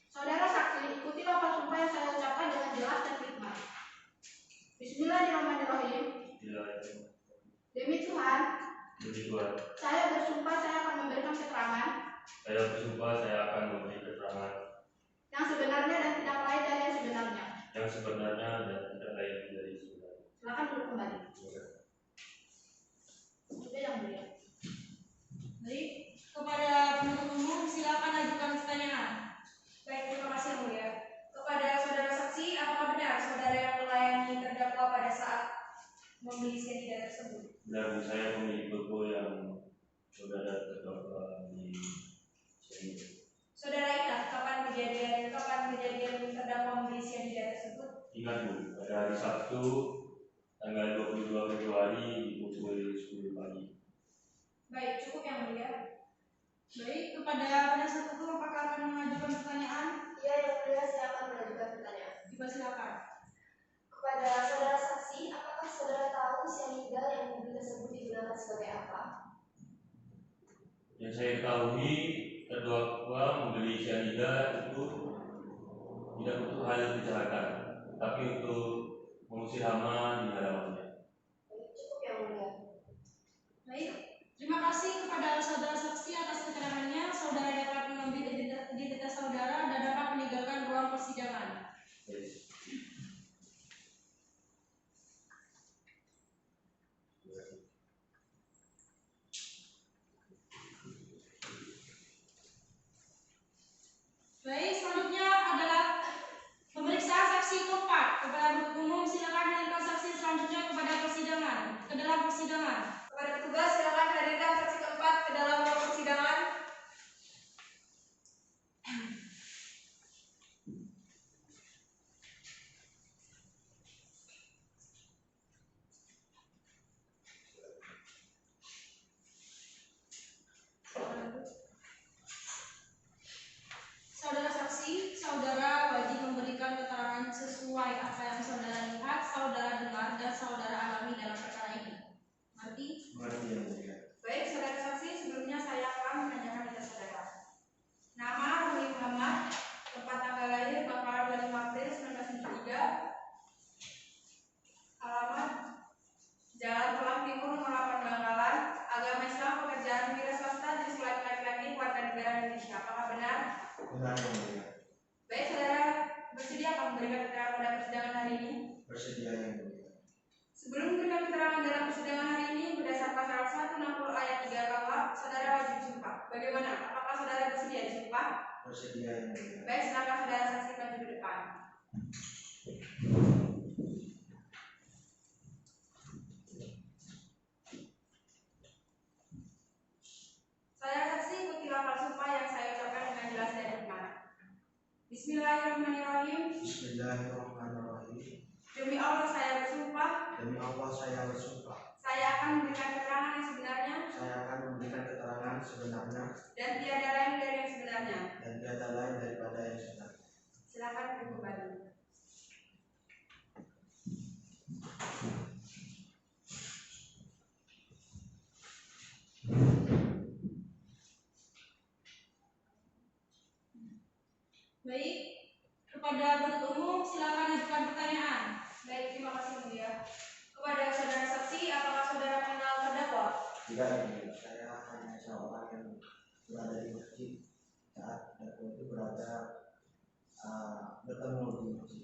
Saudara saksi, ikuti lafaz sumpah yang saya ucapkan dengan jelas dan hikmat. Bismillahirrahmanirrahim. Bila Demi Tuhan, demi Tuhan, saya bersumpah saya akan memberikan keterangan saya bersumpah saya akan memberi keterangan yang sebenarnya dan tidak lain dari yang sebenarnya. yang sebenarnya dan tidak lain dari sebenarnya. Silakan duduk kembali. Sudah yang mulia. Baik, kepada penuntut umum silakan ajukan pertanyaan. Baik, terima kasih yang mulia. Kepada saudara saksi, apakah benar saudara yang melayani terdakwa pada saat membeli cyanida tersebut? Benar, saya pemilik toko yang saudara terdakwa di sini. Saudara ingat kapan kejadian terdakwa membeli cyanida tersebut? Ingat Bu, pada hari Sabtu tanggal 22 Februari di pukul 10 yang mobil tersebut digunakan sebagai apa? Yang saya ketahui, terdakwa membeli cyanida itu tidak untuk hal kejahatan, tapi untuk mengusir hama di halamannya. Cukup yang mulia. Baik, terima kasih kepada saudara saksi atas keterangannya. Saudara dapat mengambil identitas saudara dan dapat meninggalkan ruang persidangan. Baik, selanjutnya adalah pemeriksaan saksi keempat. Kepada penuntut umum silakan hadirkan saksi selanjutnya ke dalam persidangan. Kepada petugas silakan hadirkan saksi keempat ke dalam ruang persidangan. Saudara saksi, saudara wajib memberikan keterangan sesuai apa yang saudara lihat, saudara dengar, dan saudara alami dalam perkara ini. Mengerti? Mengerti yang mulia. Baik, saudara saksi, sebelumnya saya akan menanyakan data saudara. Nama Ruli Muhammad, tempat tanggal lahir Bakalan 25 April 1973, alamat Jalan Pelang Timur nomor 8 Bangkalan, agama Islam, pekerjaan wira swasta, jenis kelamin laki-laki, warga negara Indonesia. Apakah benar? Benar yang mulia. Baik, saudara bersedia akan memberikan keterangan pada persidangan hari ini? Bersedia yang mulia. Sebelum memberikan keterangan dalam persidangan hari ini, berdasarkan pasal 160 ayat 3 KUH, saudara wajib disumpah. Bagaimana? Apakah saudara bersedia disumpah? Bersedia yang mulia. Baik, silakan saudara saksi maju ke depan. Saudara saksi, ikuti lafal sumpah yang saya ucapkan dengan jelas dan hikmat. Bismillahirrahmanirrahim. Bismillahirrahmanirrahim. Demi Allah saya bersumpah, Demi Allah saya bersumpah. saya akan memberikan keterangan yang sebenarnya Saya akan memberikan keterangan sebenarnya dan tiada lain dari yang sebenarnya. dan tiada lain daripada yang sebenarnya. Silakan duduk kembali. Baik, kepada penuntut umum silakan ajukan pertanyaan. Baik, terima kasih mulia. Kepada saudara saksi, apakah saudara kenal terdakwa? Tidak yang mulia. Saya hanya seorang yang berada di masjid saat terdakwa itu bertemu di masjid.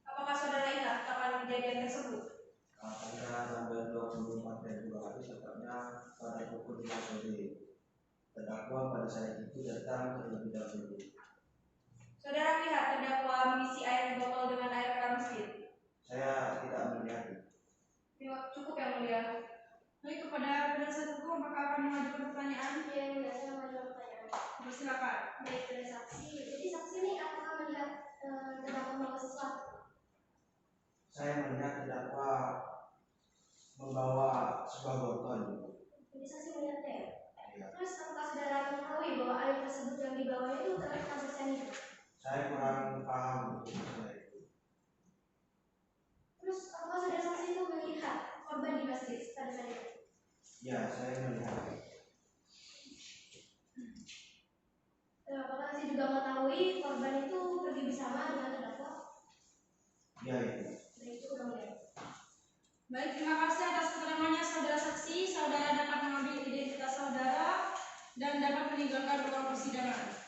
Apakah saudara ingat kapan kejadian tersebut? Pada tanggal 24 Februari tepatnya pada pukul 5 sore. Terdakwa pada saat itu datang terlebih dahulu. Saudara melihat terdakwa mengisi air di botol dengan air keran masjid? Saya tidak melihat. Cukup yang mulia. Baik, kepada penasihat hukum apakah akan mengajukan pertanyaan? Iya, mulia, saya mengajukan pertanyaan. Bersilakan. Baik, pada saksi. Jadi saksi ini apakah melihat terdakwa membawa sesuatu? Saya melihat terdakwa membawa sebuah botol. Jadi saksi melihatnya ya? Ya. Terus apakah saudara mengetahui bahwa air tersebut yang dibawanya itu terkandung cyanida? Saya kurang paham untuk masalah itu. Terus apakah saudara saksi itu melihat korban di masjid pada saat itu? Ya, saya melihat. Apakah saksi juga mengetahui korban itu pergi bersama dengan terdakwa? Ya, itu. Baik, itu udah mulai. Baik, terima kasih atas keterangannya saudara saksi. Saudara dapat mengambil identitas saudara dan dapat meninggalkan ruang persidangan.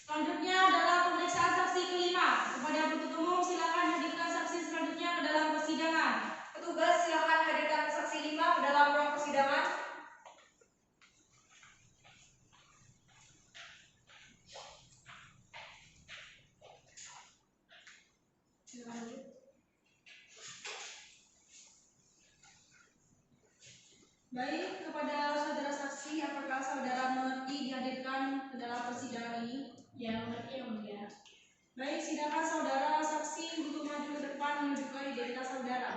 Selanjutnya adalah pemeriksaan saksi kelima. Kepada penuntut umum silakan hadirkan saksi selanjutnya ke dalam persidangan. Petugas silakan hadirkan saksi 5 ke dalam ruang persidangan. Baik, kepada saudara saksi, apakah saudara mengerti dihadirkan ke dalam persidangan ini? Ya, mengerti yang mulia. Baik, silakan saudara saksi untuk maju ke depan menunjukkan identitas saudara.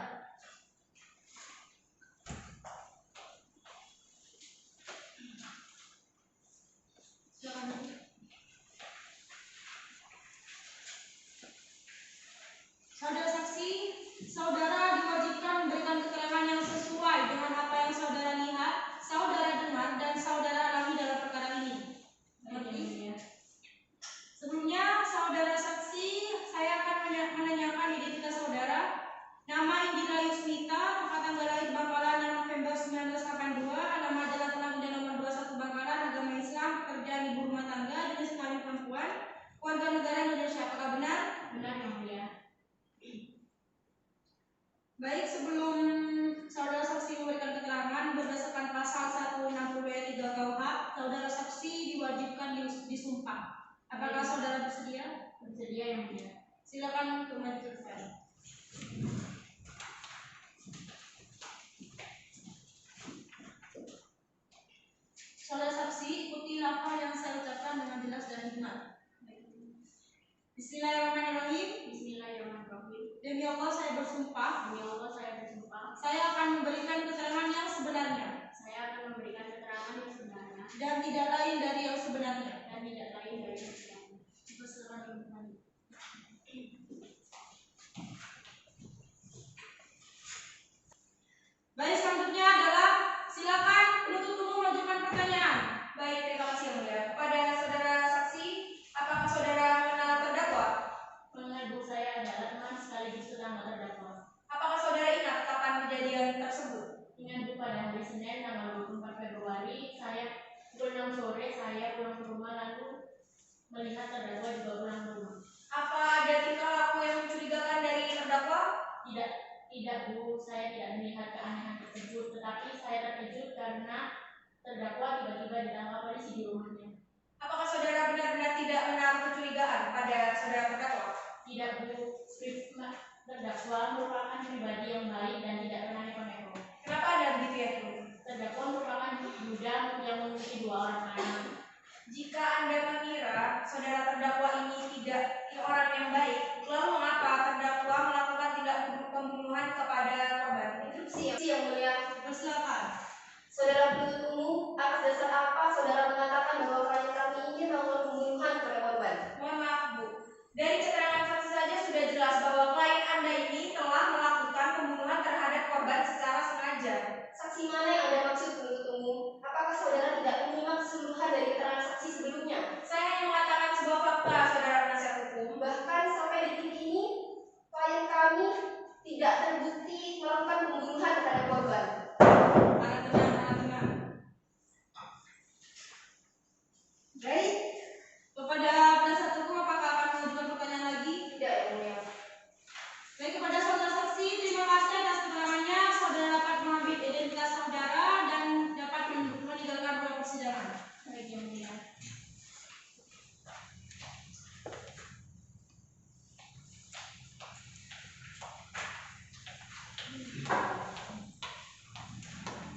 saudara saksi diwajibkan disumpah. Apakah saudara bersedia? Bersedia yang mulia. Silakan untuk maju ke depan. Saudara saksi, ikuti apa yang saya ucapkan dengan jelas dan hikmat. Bismillahirrahmanirrahim. Bismillahirrahmanirrahim. Demi Allah saya bersumpah, Demi Allah saya bersumpah, saya akan memberikan keterangan yang sebenarnya saya akan memberikan keterangan yang sebenarnya dan tidak lain dari yang sebenarnya. dan tidak lain dari yang sebenarnya. Silakan kembali. Baik, selanjutnya adalah silakan penuntut umum mengajukan pertanyaan. Baik, terima kasih yang mulia. Kepada saudara saksi, apakah saudara mengenal terdakwa? Mengenal saya adalah teman sekaligus tetangga terdakwa. Apakah saudara ingat kapan kejadian tersebut? Ingat Bu, pada hari Senin tanggal 24 Februari pukul 6 sore saya pulang ke rumah lalu melihat terdakwa juga pulang ke rumah. Apa ada tingkah laku yang mencurigakan dari terdakwa? Tidak Bu, saya tidak melihat keanehan tersebut, tetapi saya terkejut karena terdakwa tiba-tiba ditangkap polisi di rumahnya. Apakah saudara benar-benar tidak menaruh kecurigaan pada saudara terdakwa? Tidak Bu, terdakwa merupakan pribadi yang baik dan tidak pernah neko-neko. Kenapa Anda begitu yakin? Terdakwa merupakan budak yang memiliki 2 orang anak. Jika Anda mengira saudara terdakwa ini tidak orang yang baik, lalu mengapa terdakwa melakukan tindak pembunuhan kepada korban? Interupsi yang mulia. Persilakan. Saudara penuntut umum, atas dasar apa saudara mengatakan bahwa klien kami ini melakukan pembunuhan kepada korban? Mohon maaf Bu, dari keterangan saksi saja sudah jelas bahwa klien Anda ini telah melakukan pembunuhan terhadap korban secara sengaja. Saksi mana yang Anda maksud penuntut umum? Apakah saudara tidak menyimak keseluruhan dari keterangan saksi sebelumnya? Saya hanya mengatakan sebuah fakta, saudara penasihat hukum. Bahkan sampai detik ini, klien kami tidak terbukti melakukan pembunuhan terhadap korban. Ada tenang. Baik, Kepada penasihat hukum, apakah akan mengajukan pertanyaan lagi? tidak yang mulia. Baik, kepada saudara saksi, terima kasih atas keterangannya. Saudara dapat mengambil identitas saudara dan dapat meninggalkan ruang persidangan. Baik yang mulia.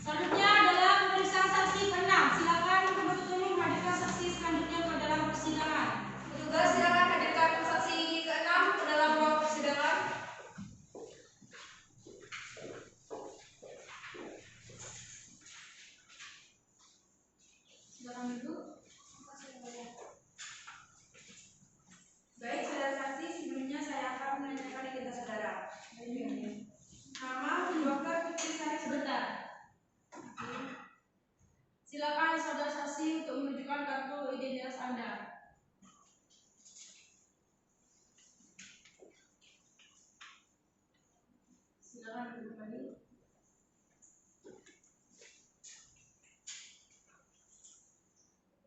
Selanjutnya adalah pemeriksaan saksi ke-6. Silakan penuntut umum menghadirkan saksi selanjutnya ke dalam persidangan. Petugas silakan hadirkan saksi ke-6 ke dalam ruang persidangan. Silakan duduk. Baik, saudara saksi, sebelumnya saya akan menanyakan identitas saudara. Nama Dr. Putri Sari Sebentar. Silakan saudara saksi untuk menunjukkan kartu identitas Anda. Silakan duduk kembali.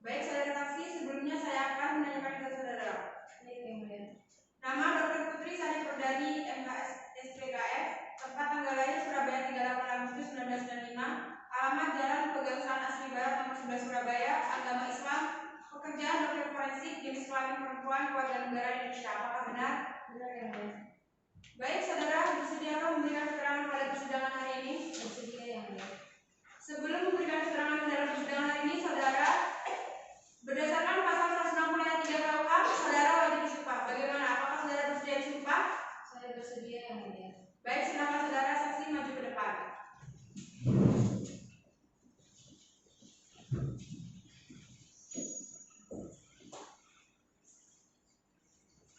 Baik, saudara saksi, sebelumnya saya akan menanyakan identitas saudara. Baik, yang mulia. Nama Dr. Putri Sari Perdani, MKS SPKF, tempat tanggal lahir Surabaya 38 Agustus 1995, alamat Jalan Pegangsaan Asri Barat nomor 11 Surabaya, agama Islam, pekerjaan dokter forensik, jenis kelamin perempuan, warga negara Indonesia. Apakah benar? Benar yang mulia. Baik, saudara bersediakah memberikan keterangan pada persidangan hari ini? Bersedia yang mulia. Sebelum memberikan keterangan dalam persidangan hari ini, saudara berdasarkan pasal 160 ayat 3 KUH, saudara wajib disumpah. Bagaimana? Apakah saudara bersedia disumpah? Saya bersedia yang mulia. Baik, silakan saudara saksi maju ke depan.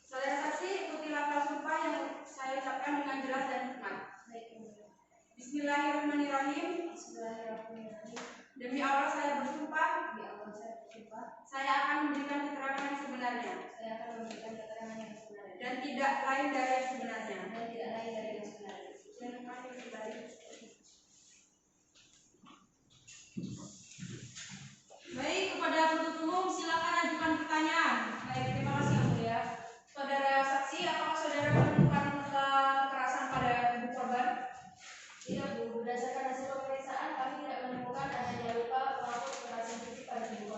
Saudara saksi, ikuti lafaz sumpah yang saya ucapkan dengan jelas dan hikmat. Baik, yang mulia. Bismillahirrahmanirrahim. Bismillahirrahmanirrahim. Demi Allah saya bersumpah. Demi Allah saya bersumpah. Saya akan memberikan keterangan yang sebenarnya. Saya akan memberikan keterangan yang sebenarnya. Dan tidak lain dari yang sebenarnya. Dan tidak lain dari yang sebenarnya. Terima kasih kembali. Baik, kepada penuntut umum silakan ajukan pertanyaan. Baik, terima kasih yang mulia. Saudara saksi, apakah saudara menemukan luka kekerasan pada tubuh korban? Tidak Bu, berdasarkan hasil pemeriksaan kami tidak menemukan adanya luka maupun kekerasan fisik pada tubuh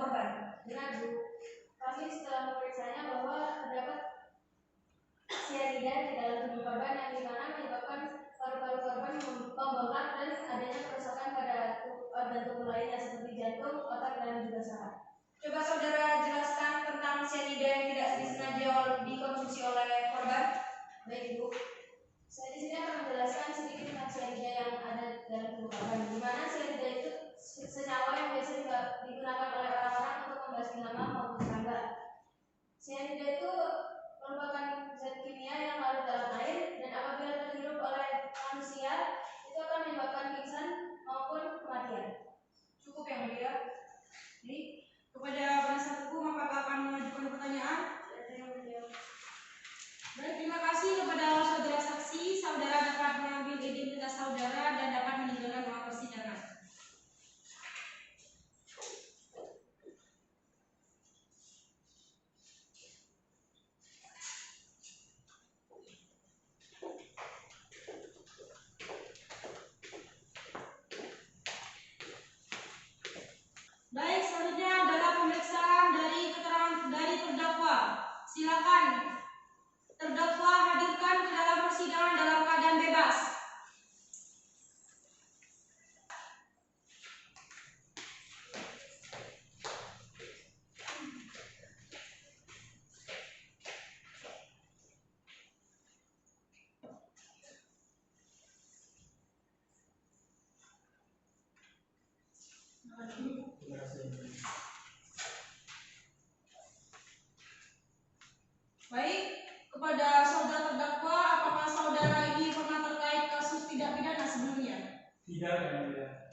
korban? Benar, Bu. Kami setelah memeriksanya bahwa terdapat cyanida di dalam tubuh korban yang dimana menyebabkan paru-paru korban membengkak dan adanya kerusakan pada organ tubuh lainnya seperti jantung, otak, dan juga saraf. Coba saudara jelaskan tentang cyanida yang tidak disengaja dikonsumsi oleh korban. Baik, Bu. Saya di sini akan menjelaskan sedikit tentang cyanida yang ada dalam tubuh korban. Di mana cyanida itu senyawa yang biasa digunakan oleh orang-orang untuk membasmi hama maupun serangga. Cyanida itu merupakan zat kimia yang larut dalam air dan apabila terhirup oleh manusia itu akan menyebabkan pingsan maupun kematian. Cukup yang mulia. Ini kepada penasihat hukum apakah akan mengajukan pertanyaan? Baik, terima kasih kepada saudara saksi. Saudara dapat mengambil identitas saudara dan dapat meninggalkan ruang persidangan. Baik, selanjutnya adalah pemeriksaan dari keterangan dari terdakwa. Silakan terdakwa hadirkan ke dalam persidangan dalam keadaan bebas. Terima kasih. Baik, kepada saudara terdakwa, apakah saudara ini pernah terkait kasus tidak pidana sebelumnya? Tidak, yang mulia.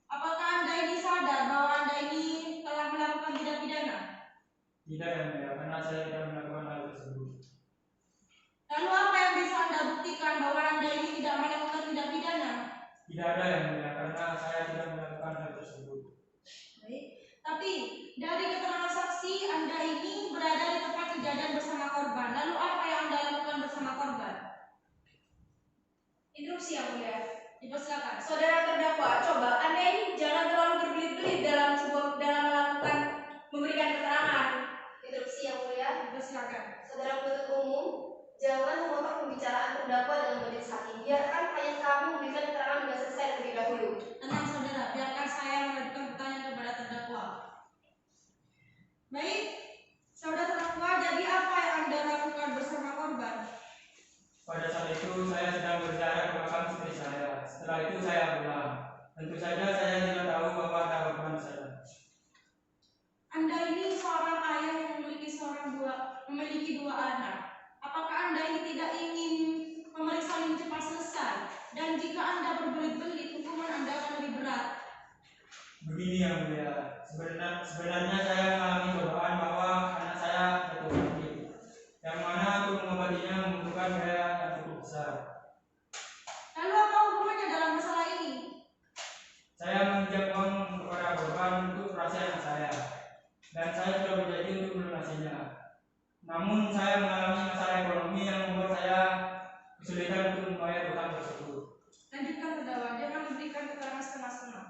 Apakah Anda ini sadar bahwa Anda ini telah melakukan tidak pidana? Tidak, yang mulia, karena saya tidak melakukan hal tersebut. Lalu apa yang bisa Anda buktikan bahwa Anda ini tidak melakukan tidak pidana? Tidak ada, yang mulia, karena saya tidak melakukan hal tersebut. Baik, tapi dari keterangan saksi Anda ini berada di tempat kejadian bersama korban. Lalu apa yang Anda lakukan bersama korban? Interupsi yang mulia. Dipersilakan. Saudara terdakwa, coba Anda ini jangan terlalu berbelit-belit dalam melakukan memberikan keterangan. Interupsi yang mulia. Dipersilakan. Saudara penuntut umum, jangan memotong pembicaraan terdakwa dalam majelis hakim. Biarkan klien kami memberikan keterangan dengan selesai terlebih dahulu. Tenang saudara, biarkan saya mengajukan pertanyaan kepada terdakwa. Baik, saudara terdakwa, jadi apa yang Anda lakukan bersama korban? Pada saat itu saya sedang berziarah ke makam istri saya. Setelah itu saya pulang. Tentu saja saya tidak tahu bahwa ada korban di sana. Anda ini seorang ayah yang memiliki dua anak. Apakah Anda ini tidak ingin pemeriksaan ini cepat selesai? Dan jika Anda berbelit-belit, hukuman Anda akan lebih berat. Begini, yang mulia, sebenarnya saya mengalami cobaan bahwa anak saya jatuh sakit, yang mana untuk mengobatinya membutuhkan biaya yang cukup besar. Lalu apa hubungannya dalam masalah ini? Saya meminjam uang kepada korban untuk operasi anak saya, dan saya sudah berjanji untuk melunasinya. Namun saya mengalami masalah ekonomi yang membuat saya kesulitan untuk membayar utang tersebut. Lanjutkan terdakwa, jangan memberikan keterangan setengah-setengah.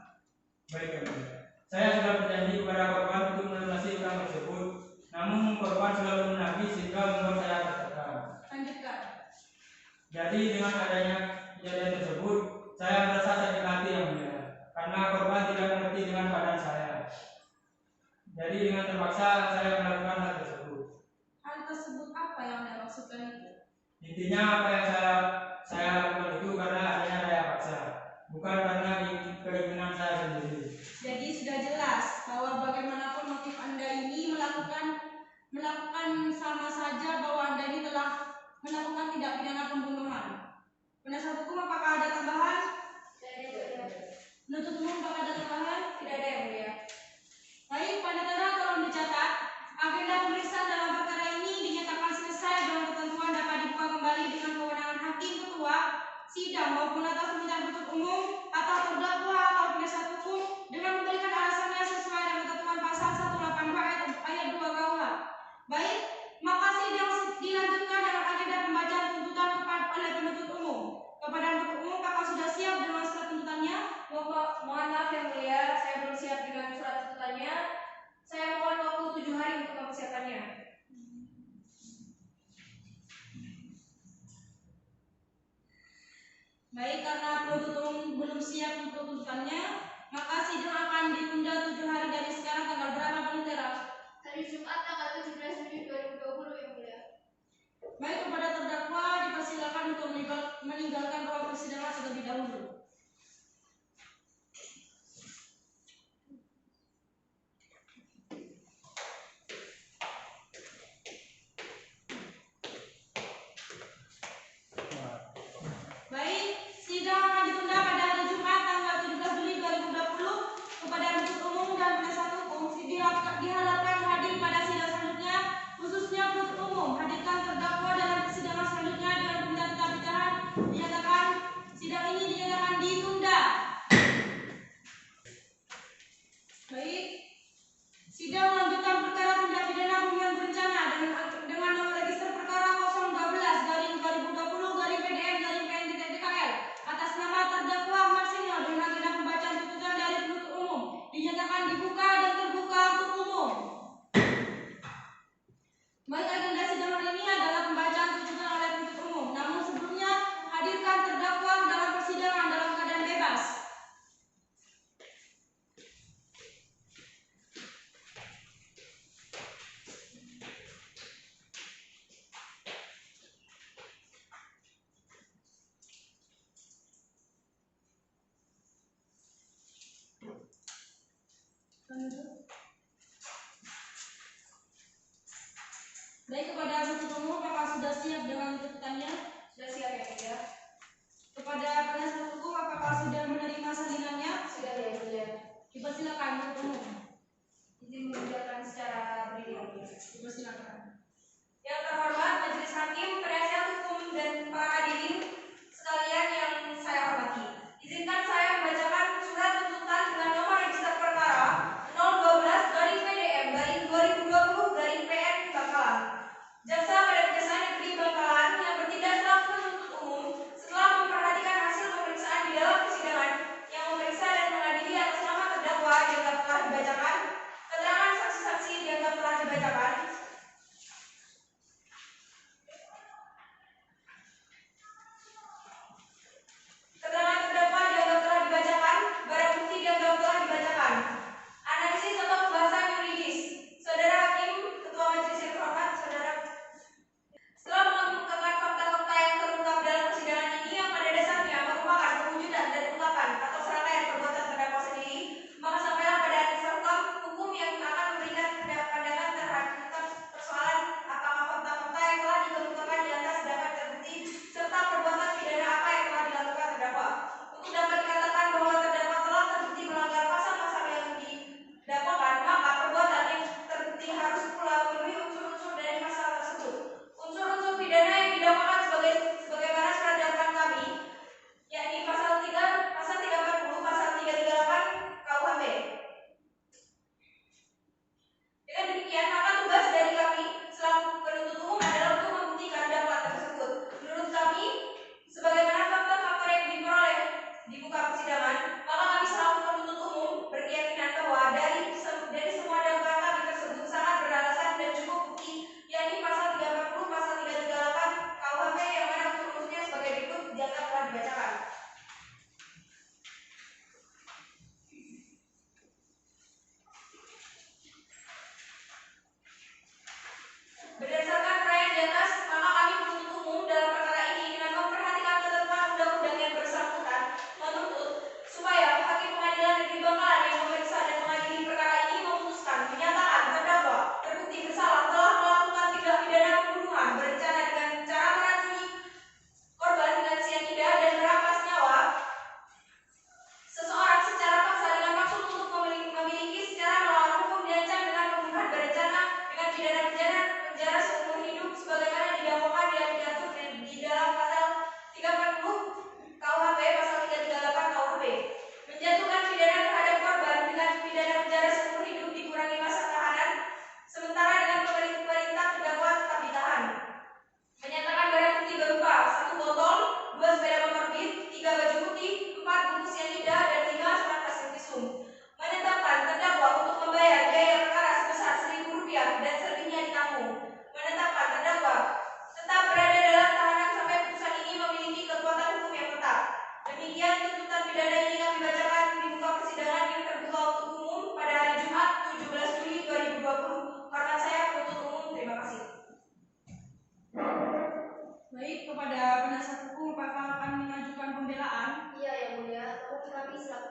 Baik, yang mulia. Saya sudah berjanji kepada korban untuk melunasi utang tersebut, namun korban selalu menagih sehingga membuat saya tertekan. Lanjutkan. Jadi dengan adanya kejadian tersebut, saya merasa sakit hati, yang mulia, karena korban tidak mengerti dengan keadaan saya. Jadi dengan terpaksa saya melakukan hal tersebut. Hal tersebut apa yang Anda maksudkan itu? Intinya apa yang saya lakukan itu karena adanya daya paksa, bukan karena keinginan saya sendiri. Jadi sudah jelas bahwa bagaimanapun motif Anda ini melakukan sama saja bahwa Anda ini telah melakukan tindak pidana pembunuhan. Penasihat hukum, apakah ada tambahan? Penuntut umum, apakah ada tambahan? Tidak ada, yang mulia. Baik, pada tolong dicatat. Agenda pemeriksaan dalam perkara ini dinyatakan selesai dengan ketentuan dapat dibuka kembali dengan kewenangan hakim, ketua sidang maupun atas permintaan penuntut umum atau terdakwa atau penasihat hukum dengan memberikan alasannya sesuai dengan ketentuan pasal 182 ayat 2 KUH. Baik, maka sidang dilanjutkan dengan agenda pembacaan tuntutan oleh penuntut umum. Kepada penuntut umum, apakah sudah siap untuk tuntutannya, maka sidang akan ditunda 7 hari dari sekarang. Tanggal berapa Panitera? Hari Jumat tanggal 17 Juni 2020 yang mulia. Baik, kepada terdakwa dipersilakan untuk meninggalkan ruang persidangan terlebih dahulu. Baik, sidang akan ditunda pada hari Jumat tanggal 17 Juli 2020. Kepada penuntut umum dan penasihat hukum diharapkan hadir pada sidang selanjutnya, khususnya penuntut umum hadirkan terdakwa dalam persidangan selanjutnya dengan benda tetap ditahan. Dinyatakan sidang ini dinyatakan ditunda. Baik, sidang lanjutan perkara tindak pidana pembunuhan berencana dengan nomor register perkara 012-2020-PDN-PN-PKL atas nama terdakwa Ahmad Senior dengan agenda pembacaan tuntutan dari penuntut umum dinyatakan dibuka dan terbuka untuk umum. Baik, agenda sidang hari ini adalah pembacaan tuntutan oleh penuntut umum. Namun sebelumnya hadirkan terdakwa dalam persidangan dalam keadaan bebas. Baik, kepada penuntut umum apakah sudah siap dengan tuntutannya? Sudah siap ya mulia? Kepada penasihat hukum apakah sudah menerima salinannya? Sudah ya mulia. Dipersilakan penuntut umum. Izin menunjukkan secara berdiri ya mulia. Dipersilakan. Yang terhormat Majelis Hakim, penasihat hukum dan para hadirin sekalian yang saya hormati. Izinkan saya membacakan surat tuntutan dengan nomor register perkara 012-PDM-2020-PN Bangkalan. Jaksa pada Kejaksaan Negeri Bangkalan yang bertindak selaku penuntut umum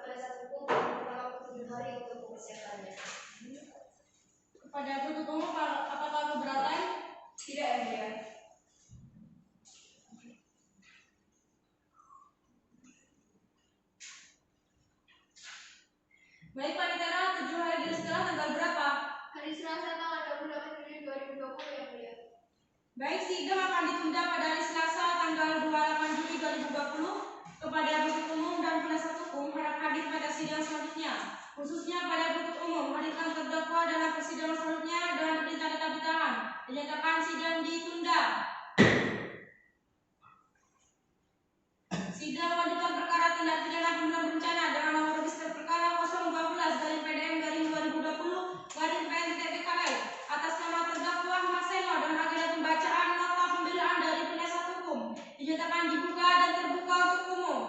selaku penasihat hukum membutuhkan waktu 7 hari untuk mempersiapkannya. Kepada penuntut umum, apakah keberatan? Tidak, Yang Mulia. Baik, Panitera, 7 hari dari sekarang tanggal berapa? Hari Selasa tanggal 28 Juli 2020 yang mulia. Baik, sidang akan ditunda pada hari Selasa tanggal 28 Juli 2020. Kepada penuntut umum dan penasihat hukum harap hadir pada sidang selanjutnya. Khususnya pada penuntut umum, hadirkan terdakwa dalam persidangan selanjutnya dengan perintah tetap ditahan. Dinyatakan sidang ditunda. Sidang lanjutan perkara tindak pidana pembunuhan berencana dengan nomor register perkara 012/PDM-2020/PN-PKL atas nama terdakwa Marcelo dan agenda pembacaan nota pembelaan dari penasihat hukum dinyatakan dibuka dan terbuka untuk umum.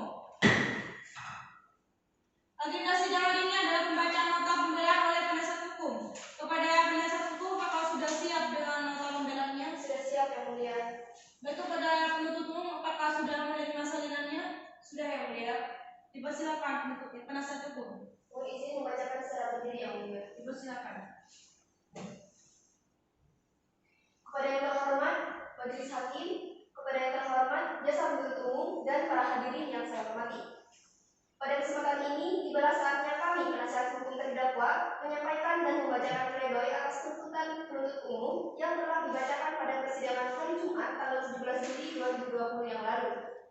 Agenda sidang hari ini adalah pembacaan nota pembelaan oleh penasihat hukum. Kepada penasihat hukum, apakah sudah siap dengan nota pembelaannya? Sudah siap, Yang Mulia. Baik, kepada penuntut umum, apakah sudah menerima salinannya? Sudah, Yang Mulia. Dipersilakan penuntut penasihat hukum. Mohon izin membacakan secara berdiri, Yang Mulia. Dipersilakan. Kepada yang terhormat Majelis Hakim, kepada yang terhormat jasa penuntut umum dan para hadirin yang saya hormati. Pada kesempatan ini, tibalah saatnya kami penasihat hukum terdakwa menyampaikan dan membacakan pledoi atas tuntutan penuntut umum yang telah dibacakan pada persidangan hari Jumat tanggal 17 Juli 2020 yang lalu.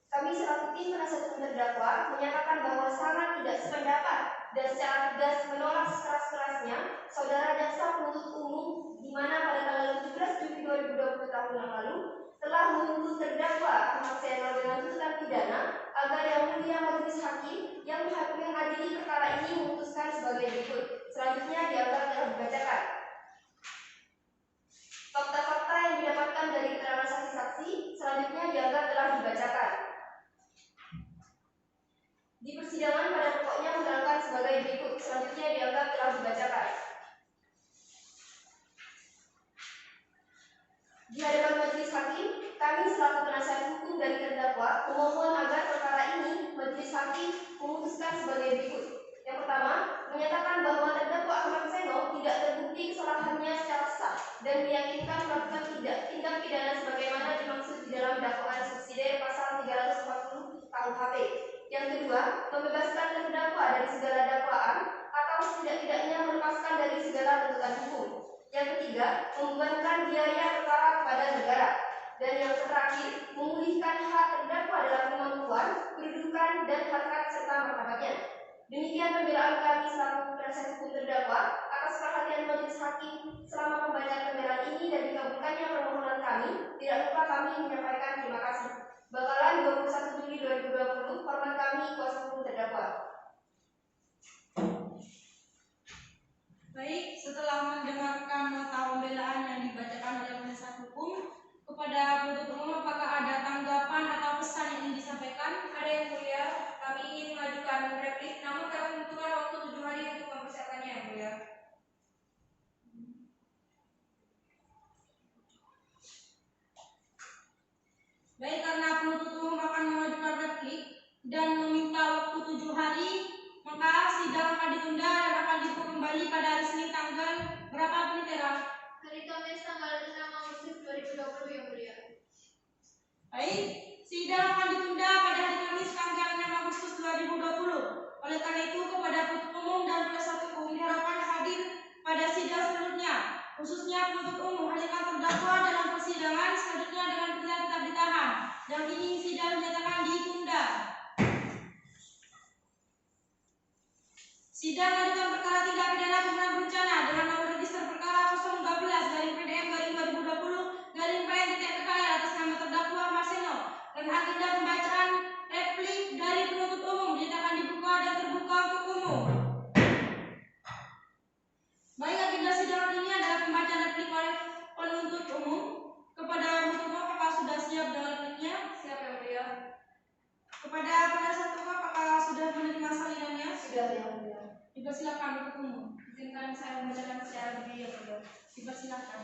Kami selaku tim penasihat hukum terdakwa menyatakan bahwa sangat tidak sependapat dan secara tegas menolak sekeras-kerasnya saudara jaksa penuntut umum di mana pada tanggal 17 Juli 2020 tahun yang lalu telah menuntut terdakwa Ahmad Seno dengan tuntutan pidana agar Yang Mulia Majelis Hakim yang mengadili perkara ini memutuskan sebagai berikut. Selanjutnya dianggap telah dibacakan. Fakta-fakta yang didapatkan dari keterangan saksi-saksi selanjutnya dianggap telah dibacakan. Di persidangan pada pokoknya menerangkan sebagai berikut. Selanjutnya dianggap telah dibacakan. Di hadapan majelis hakim, kami selaku penasihat hukum dari terdakwa memohon agar perkara ini majelis hakim memutuskan sebagai berikut. Yang pertama, menyatakan bahwa terdakwa Ahmad Seno tidak terbukti kesalahannya secara sah dan meyakinkan melakukan tindak pidana sebagaimana dimaksud di dalam dakwaan subsidiar pasal 340 KUHP. Yang kedua, membebaskan terdakwa dari segala dakwaan atau setidak-tidaknya melepaskan dari segala tuntutan hukum. Yang ketiga, membebankan biaya perkara kepada negara. Dan yang terakhir, memulihkan hak terdakwa dalam kemampuan, kedudukan, dan harkat serta martabatnya. Demikian pembelaan kami selaku penasihat hukum terdakwa atas perhatian majelis hakim selama pembacaan pembelaan ini dan dikabulkannya permohonan kami. Tidak lupa kami menyampaikan terima kasih. Bakalan 21 Juli 2020, hormat kami kuasa hukum terdakwa. Baik, setelah mendengarkan nota pembelaan yang dibacakan oleh penasihat hukum, kepada penuntut umum apakah ada tanggapan atau pesan yang ingin disampaikan? Ada, Yang Mulia. Kami ingin mengajukan replik, namun kami membutuhkan waktu 7 hari untuk mempersiapkannya, Yang Mulia. Baik, karena penuntut umum akan mengajukan replik dan meminta waktu 7 hari, maka sidang akan ditunda dan akan dibuka kembali pada hari Senin tanggal berapa, Penitera? Hari Kamis tanggal 6 Agustus 2020 yang mulia. Baik, sidang akan ditunda pada hari Kamis tanggal 6 Agustus 2020. Oleh karena itu, kepada penuntut umum dan penasihat hukum diharapkan hadir pada sidang selanjutnya. Khususnya penuntut umum hadirkan terdakwa dalam persidangan selanjutnya dengan perintah tetap ditahan. Dan ini sidang dinyatakan ditunda. Sidang lanjutan perkara tindak pidana pembunuhan berencana dengan nomor register perkara 012/PDM-2020/PN-PKL atas nama terdakwa Marcelo dan agenda pembacaan replik dari penuntut umum dinyatakan dibuka dan terbuka untuk umum. Baik, agenda sidang hari ini adalah pembacaan replik oleh penuntut umum. Kepada penuntut umum, apakah sudah siap dengan repliknya? Siap, Yang Mulia. Kepada penasihat hukum, apakah sudah menerima salinannya? Sudah, Yang Mulia. Dipersilakan untuk umum. Izinkan saya membacakan secara berdiri, Yang Mulia. Dipersilakan.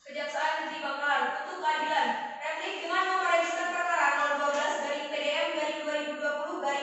Kejaksaan Negeri Bangkalan untuk keadilan. Replik dengan nomor register perkara 012/PDM-2020/PN-PKL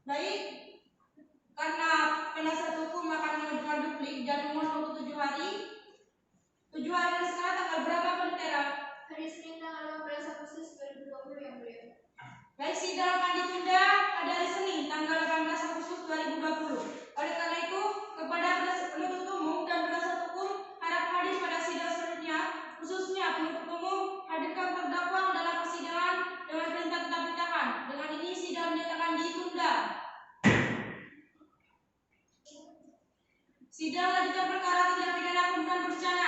Baik, karena penasihat hukum akan mengajukan duplik dan mohon waktu 7 hari. 7 hari dari sekarang tanggal berapa Penitera? Hari Senin tanggal 15 Agustus 2020 yang mulia. Baik, sidang akan ditunda pada hari Senin tanggal 18 Agustus 2020. Oleh karena itu, kepada penuntut umum dan penasihat hukum harap hadir pada sidang selanjutnya, khususnya penuntut umum hadirkan terdakwa dalam persidangan dengan perintah tetap ditahan. Dengan ini sidang dinyatakan ditunda. Sidang lanjutan perkara tindak pidana pembunuhan berencana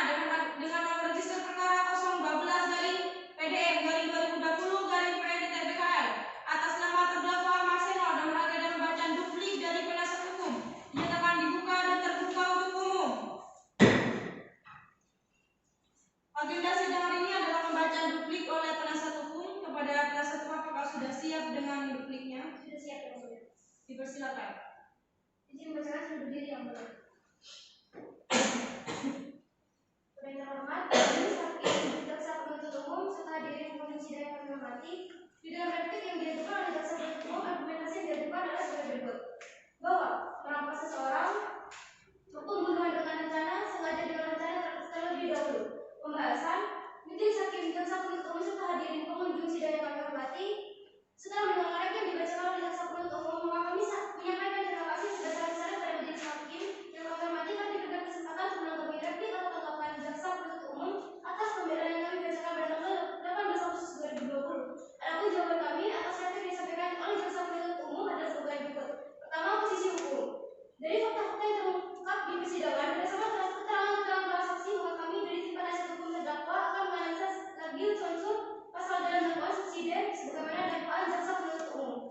dengan nomor register perkara 012-2020-PN-TBKL atas nama terdakwa Marcelo dan agenda pembacaan duplik dari penasihat hukum dinyatakan dibuka dan terbuka untuk umum. Agenda sidang hari ini adalah pembacaan duplik oleh penasihat hukum. Kepada penasihat hukum, apakah sudah siap dengan dupliknya? Sudah siap yang mulia. Dipersilakan. Izin membacakan sudah berdiri yang mulia. Yang terhormat, majelis hakim, jaksa penuntut umum serta hadirin pengunjung sidang yang kami hormati. Di dalam replik yang diajukan oleh jaksa penuntut umum, argumentasi yang diajukan adalah sebagai berikut: bahwa merampas seseorang, pembunuhan dengan rencana, sengaja dengan rencana terlebih dahulu. Pembahasan, majelis hakim, jaksa penuntut umum serta hadirin pengunjung sidang yang kami hormati. Setelah mendengar yang dibacakan oleh jaksa penuntut umum, maka kami menyampaikan terima kasih sebesar-besarnya kepada majelis hakim yang kami hormati telah diberikan kesempatan untuk menanggapi replik atau tanggapan jaksa penuntut umum atas pembelaan yang kami bacakan pada tanggal 18 Agustus 2020. Adapun jawaban kami atas replik yang disampaikan oleh jaksa penuntut umum adalah sebagai berikut. Pertama, posisi hukum. Dari fakta-fakta yang terungkap di persidangan berdasarkan keterangan para saksi, maka kami dari tim penasihat hukum terdakwa akan menganalisa lagi unsur pasal dalam dakwaan subsidi sebagaimana dakwaan jaksa penuntut umum.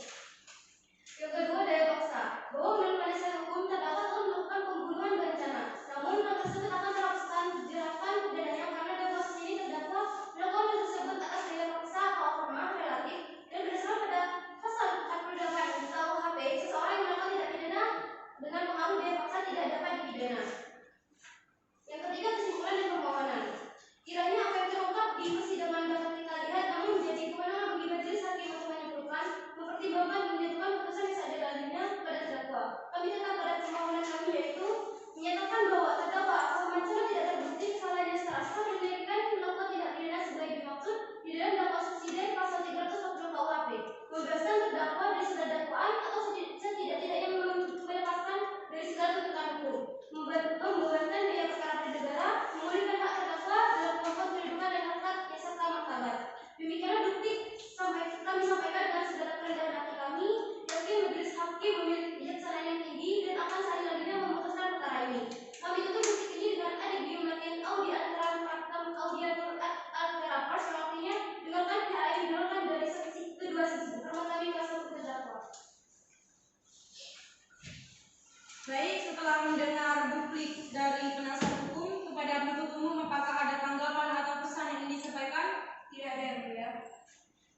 Yang kedua, daya paksa. Bahwa menurut penasihat hukum terdakwa telah melakukan pembunuhan berencana. Namun hal tersebut akan terapkan jeratan pidananya karena dalam kasus ini terdakwa melakukan hal tersebut atas daya paksa atau formal relatif dan berdasarkan pada pasal 48 KUHP, seseorang yang melakukan tindak pidana dengan pengaruh daya paksa tidak dapat dipidana. Yang ketiga, kesimpulan dan permohonan. Kiranya apa yang terungkap di persidangan dapat kita lihat, namun menjadi kewenangan bagi majelis hakim untuk menyimpulkan, mempertimbangkan dan menjatuhkan putusan yang seadil-adilnya kepada terdakwa. Kami tetap pada permohonan kami, yaitu menyatakan bahwa terdakwa Marcelo tidak terbukti kesalahannya secara sah dan melakukan tindak pidana sebagai dimaksud di dalam dakwaan subsidi pasal 340 KUHP. Membebaskan terdakwa dari segala dakwaan atau setidak-tidaknya melepaskan dari segala tuntutan hukum. Membebankan biaya perkara negara, memulihkan hak terdakwa dalam kemampuan kehidupan dan harkat serta martabat. Demikianlah duplik kami sampaikan dengan segala kerendahan hati kami. Yakin majelis hakim memiliki kebijaksanaan yang tinggi dan akan seadil-adilnya memutuskan perkara ini. Kami tutup duplik ini dengan adibium latin audi alteram partem audiatur ad altera pars, yang artinya dengarkan pihak yang didengarkan dari kedua sisi. Hormat kami kuasa hukum terdakwa. Baik, setelah mendengar duplik dari penasihat hukum, kepada penuntut umum apakah ada tanggapan atau pesan yang ingin disampaikan? Tidak ada yang mulia.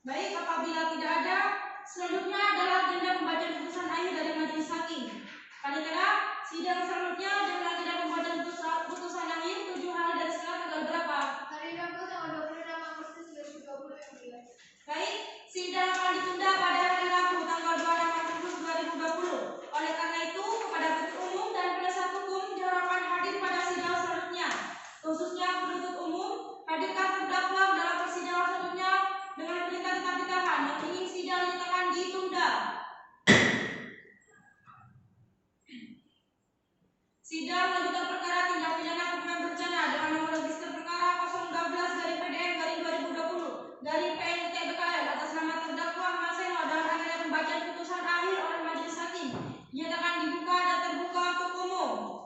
Baik, apabila tidak ada, selanjutnya adalah agenda pembacaan putusan akhir dari majelis hakim. Panitera, sidang selanjutnya dengan agenda pembacaan putusan akhir 7 hari dari sekarang tanggal berapa? Hari Rabu tanggal 26 Agustus 2020 yang mulia. Baik, sidang akan ditunda pada hari Rabu tanggal 26 Agustus 2020. Oleh karena itu, kepada penuntut umum dan penasihat hukum diharapkan hadir pada sidang selanjutnya. Khususnya penuntut umum, hadirkan terdakwa dalam persidangan selanjutnya dengan perintah tetap ditahan. Yang ingin sidang dinyatakan ditunda. Sidang lanjutan perkara tindak pidana pembunuhan berencana dengan nomor register perkara 012-PDN-2020-PN-TBKL atas nama terdakwa Marcelo dan agenda pembacaan putusan akhir oleh majelis hakim dinyatakan dibuka dan terbuka untuk umum.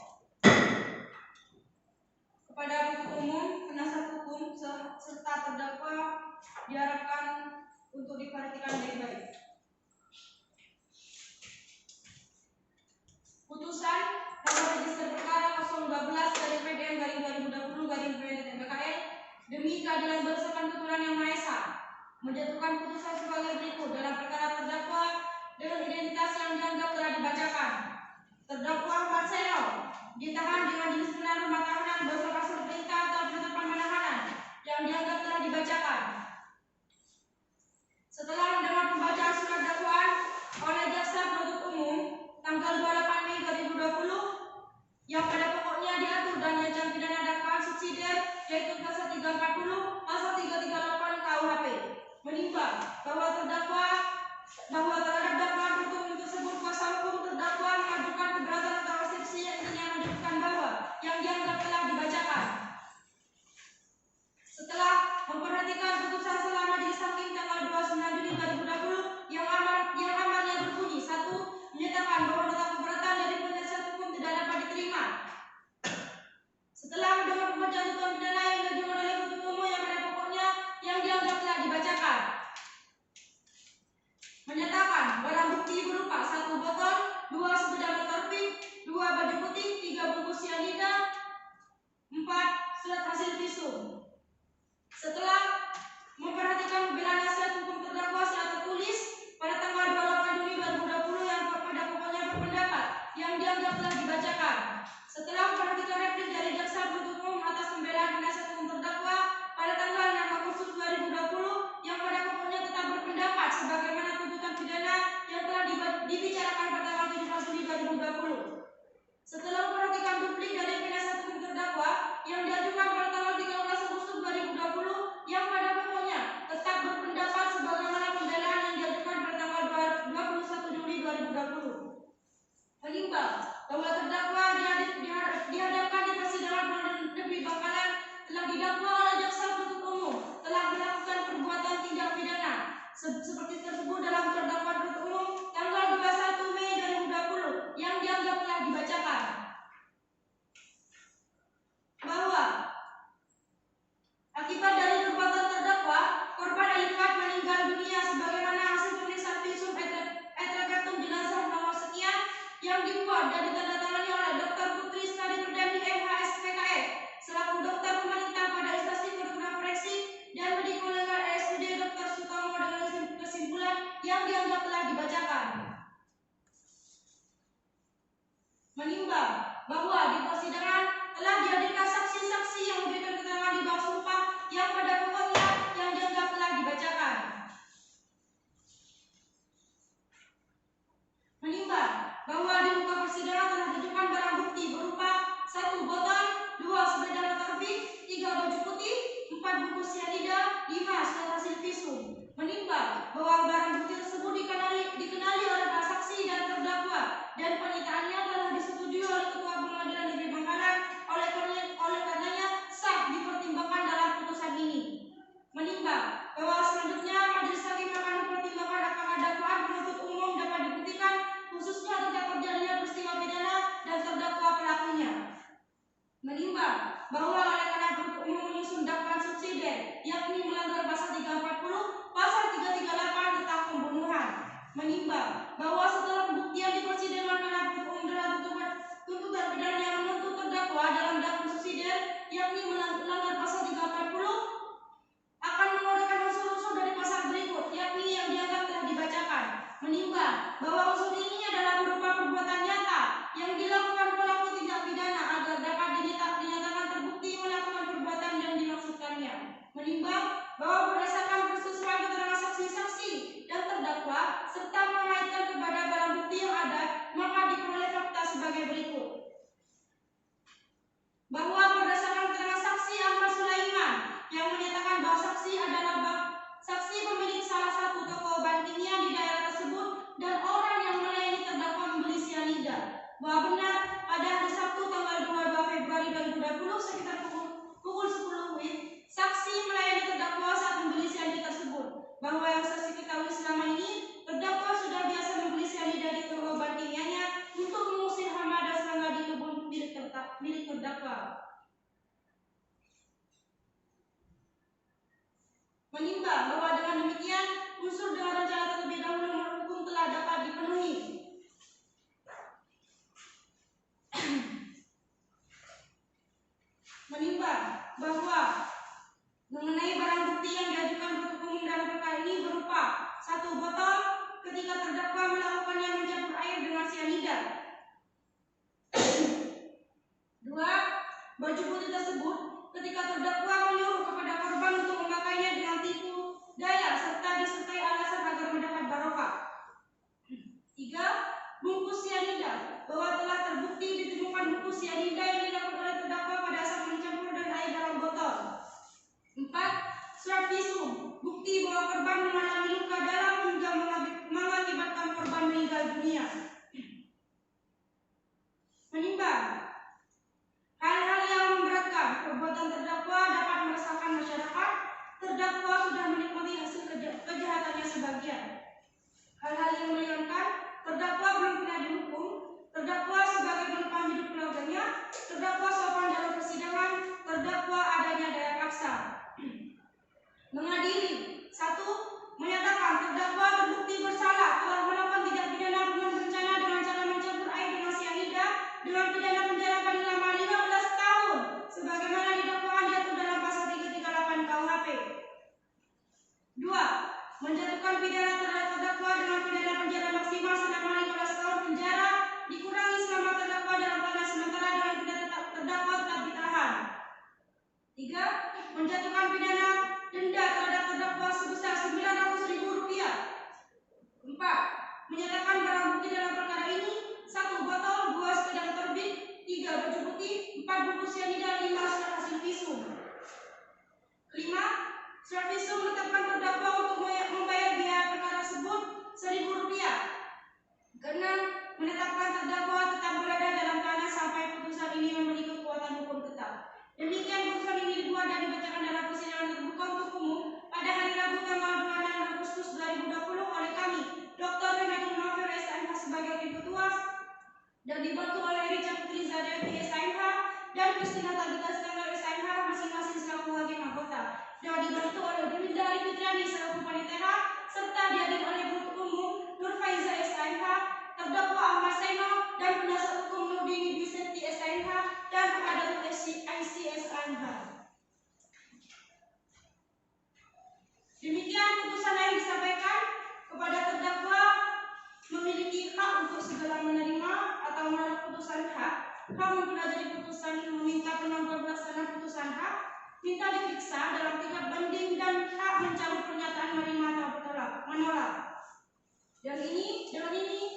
Kepada penuntut umum, penasihat hukum serta terdakwa diharapkan untuk diperhatikan baik-baik. Putusan nomor register perkara 012-PDN-2020-PN-TBKL demi keadilan berdasarkan ketuhanan yang Maha Esa menjatuhkan putusan sebagai berikut dalam perkara terdakwa dengan identitas yang dianggap telah dibacakan. Terdakwa Marcelo ditahan dengan jenis penahanan rumah tahanan berupa pasal perintah atau penetapan penahanan yang dianggap telah dibacakan. Setelah mendengar pembacaan surat dakwaan oleh jaksa penuntut umum, bahwa terdakwa dihadapkan di persidangan Pengadilan Negeri Bangkalan telah didakwa oleh jaksa penuntut umum telah melakukan perbuatan tindak pidana seperti tersebut dalam terdakwa penuntut umum tanggal 21 Mei 2020 yang dianggap telah dibacakan. Bahwa akibat dari perbuatan terdakwa, korban Alifat meninggal dunia sebagaimana hasil pemeriksaan visum et repertum jenazah nomor sekian yang dibuat dan ditandatangani oleh Dr. Putri Stadi Perdani MHSPKE selaku dokter pemerintah pada instansi kedokteran forensik dan mediko-legal RSUD Dr. Sutomo dengan kesimpulan yang dianggap telah dibacakan. Menimbang bahwa di persidangan telah dihadirkan saksi-saksi yang memberikan keterangan di bawah sumpah yang pada pokoknya yang dianggap telah dibacakan. Menimbang bahwa di muka persidangan telah ditemukan barang bukti berupa 1 botol, 2 sepeda motor BIK, 3 baju putih, 4 bungkus cyanida, 5 surat hasil visum. Menimbang bahwa barang bukti tersebut dikenali oleh para saksi dan terdakwa dan penyitaannya telah disetujui oleh Ketua Pengadilan Negeri Bangkalan oleh karenanya sah dipertimbangkan dalam putusan ini. Menimbang bahwa selanjutnya majelis hakim akan mempertimbangkan apakah dakwaan penuntut umum dapat dibuktikan khususnya tentang terjadinya peristiwa pidana dan terdakwa pelakunya. Menimbang bahwa oleh karena penuntut umum menyusun dakwaan subsidiar yakni melanggar pasal 340, pasal 338 tentang pembunuhan. Menimbang bahwa setelah pembuktian di persidangan karena penuntut umum dalam tuntutan pidana yang menuntut terdakwa dalam dakwaan subsidiar yakni melanggar pasal 340 akan menguraikan unsur-unsur dari pasal berikut yakni yang dianggap telah dibacakan. Menimbang bahwa unsur ini adalah berupa perbuatan nyata yang dilakukan pelaku tindak pidana agar dapat dinyatakan terbukti melakukan perbuatan yang dimaksudkannya. Menimbang bahwa berdasarkan persesuaian keterangan saksi-saksi dan terdakwa serta mengaitkan kepada barang bukti yang ada, maka diperoleh fakta sebagai berikut. Bahwa berdasarkan keterangan saksi Ahmad Sulaiman yang menyatakan bahwa saksi adalah saksi pemilik salah satu toko obat kimia di daerah tersebut dan orang yang melayani terdakwa membeli cyanida. Bahwa benar pada hari Sabtu tanggal 22 Februari 2020 sekitar pukul 10 WIB, saksi melayani terdakwa saat membeli cyanida tersebut. Bahwa yang saksi ketahui selama ini, terdakwa sudah biasa membeli cyanida di toko obat kimianya untuk mengusir hama dan serangga di kebun milik terdakwa. Menimbang bahwa dengan demikian unsur dengan rencana terlebih dahulu menghukum telah dapat dipenuhi. Menimbang bahwa mengenai barang bukti yang diajukan penuntut umum dalam perkara ini berupa 1 botol ketika terdakwa melakukannya mencampur air dengan cyanida. 2 baju putih tersebut ketika terdakwa menyuruh kepada korban untuk memakainya dengan tipu daya serta disertai alasan agar mendapat barokah. 3 bungkus cyanida bahwa telah terbukti ditemukan bungkus cyanida yang dilakukan oleh terdakwa pada saat mencampur dan air dalam botol. 4 surat visum bukti bahwa korban mengalami luka dalam hingga mengakibatkan korban meninggal dunia. Menimbang hal-hal yang memberatkan perbuatan terdakwa dapat meresahkan masyarakat, terdakwa sudah menikmati hasil kejahatannya sebagian. Hal-hal yang meringankan, terdakwa belum pernah dihukum, terdakwa sebagai penumpang hidup keluarganya, terdakwa sopan dalam persidangan, terdakwa adanya daya paksa. Mengadili 1. Menyatakan terdakwa terbukti bersalah telah melakukan tindak pidana pembunuhan berencana dengan cara mencampur air dengan cyanida dengan pidana penjara paling lama 15 tahun sebagaimana di dakwaan diatur dalam pasal 338 KUHP. 2. Menjatuhkan pidana terhadap terdakwa dengan pidana penjara maksimal selama 15 tahun penjara dikurangi selama terdakwa dalam tahanan sementara dengan pidana terdakwa tetap ditahan. 3. Menjatuhkan pidana denda terhadap terdakwa sebesar Rp900.000. 4. Menyatakan barang bukti dalam perkara ini 1 botol, 2 sepeda motor BIK, 3 baju putih, 4 bungkus cyanida, 5 surat hasil visum. 5. Surat visum menetapkan terdakwa untuk membayar biaya perkara tersebut Rp1.000. 6. Menetapkan terdakwa tetap berada dalam anggota. Demikian putusan ini dibuat dan dibacakan dalam persidangan terbuka untuk umum pada hari Rabu tanggal 26 Agustus 2020 oleh kami, Dr. Renato Munafir SMH sebagai Hakim Ketua dan dibantu oleh Richard Putriza Devi SMH dan Kristina Tabita Skandar SMH masing-masing selaku Hakim Anggota dan dibantu oleh Dinda Ari Fitriani selaku Panitera serta dihadiri oleh penuntut umum Nur Faiza SMH, terdakwa Ahmad Seno dan penasihat hukum Nurdini Bisenti SMH dan pengadil ICSMH. Demikian putusan yang disampaikan kepada terdakwa memiliki hak untuk segera menerima atau menolak putusan hak mempelajari putusan, meminta penangguhan pelaksanaan putusan hak, minta diperiksa dalam tingkat banding dan hak mencabut pernyataan menerima atau menolak. Dengan ini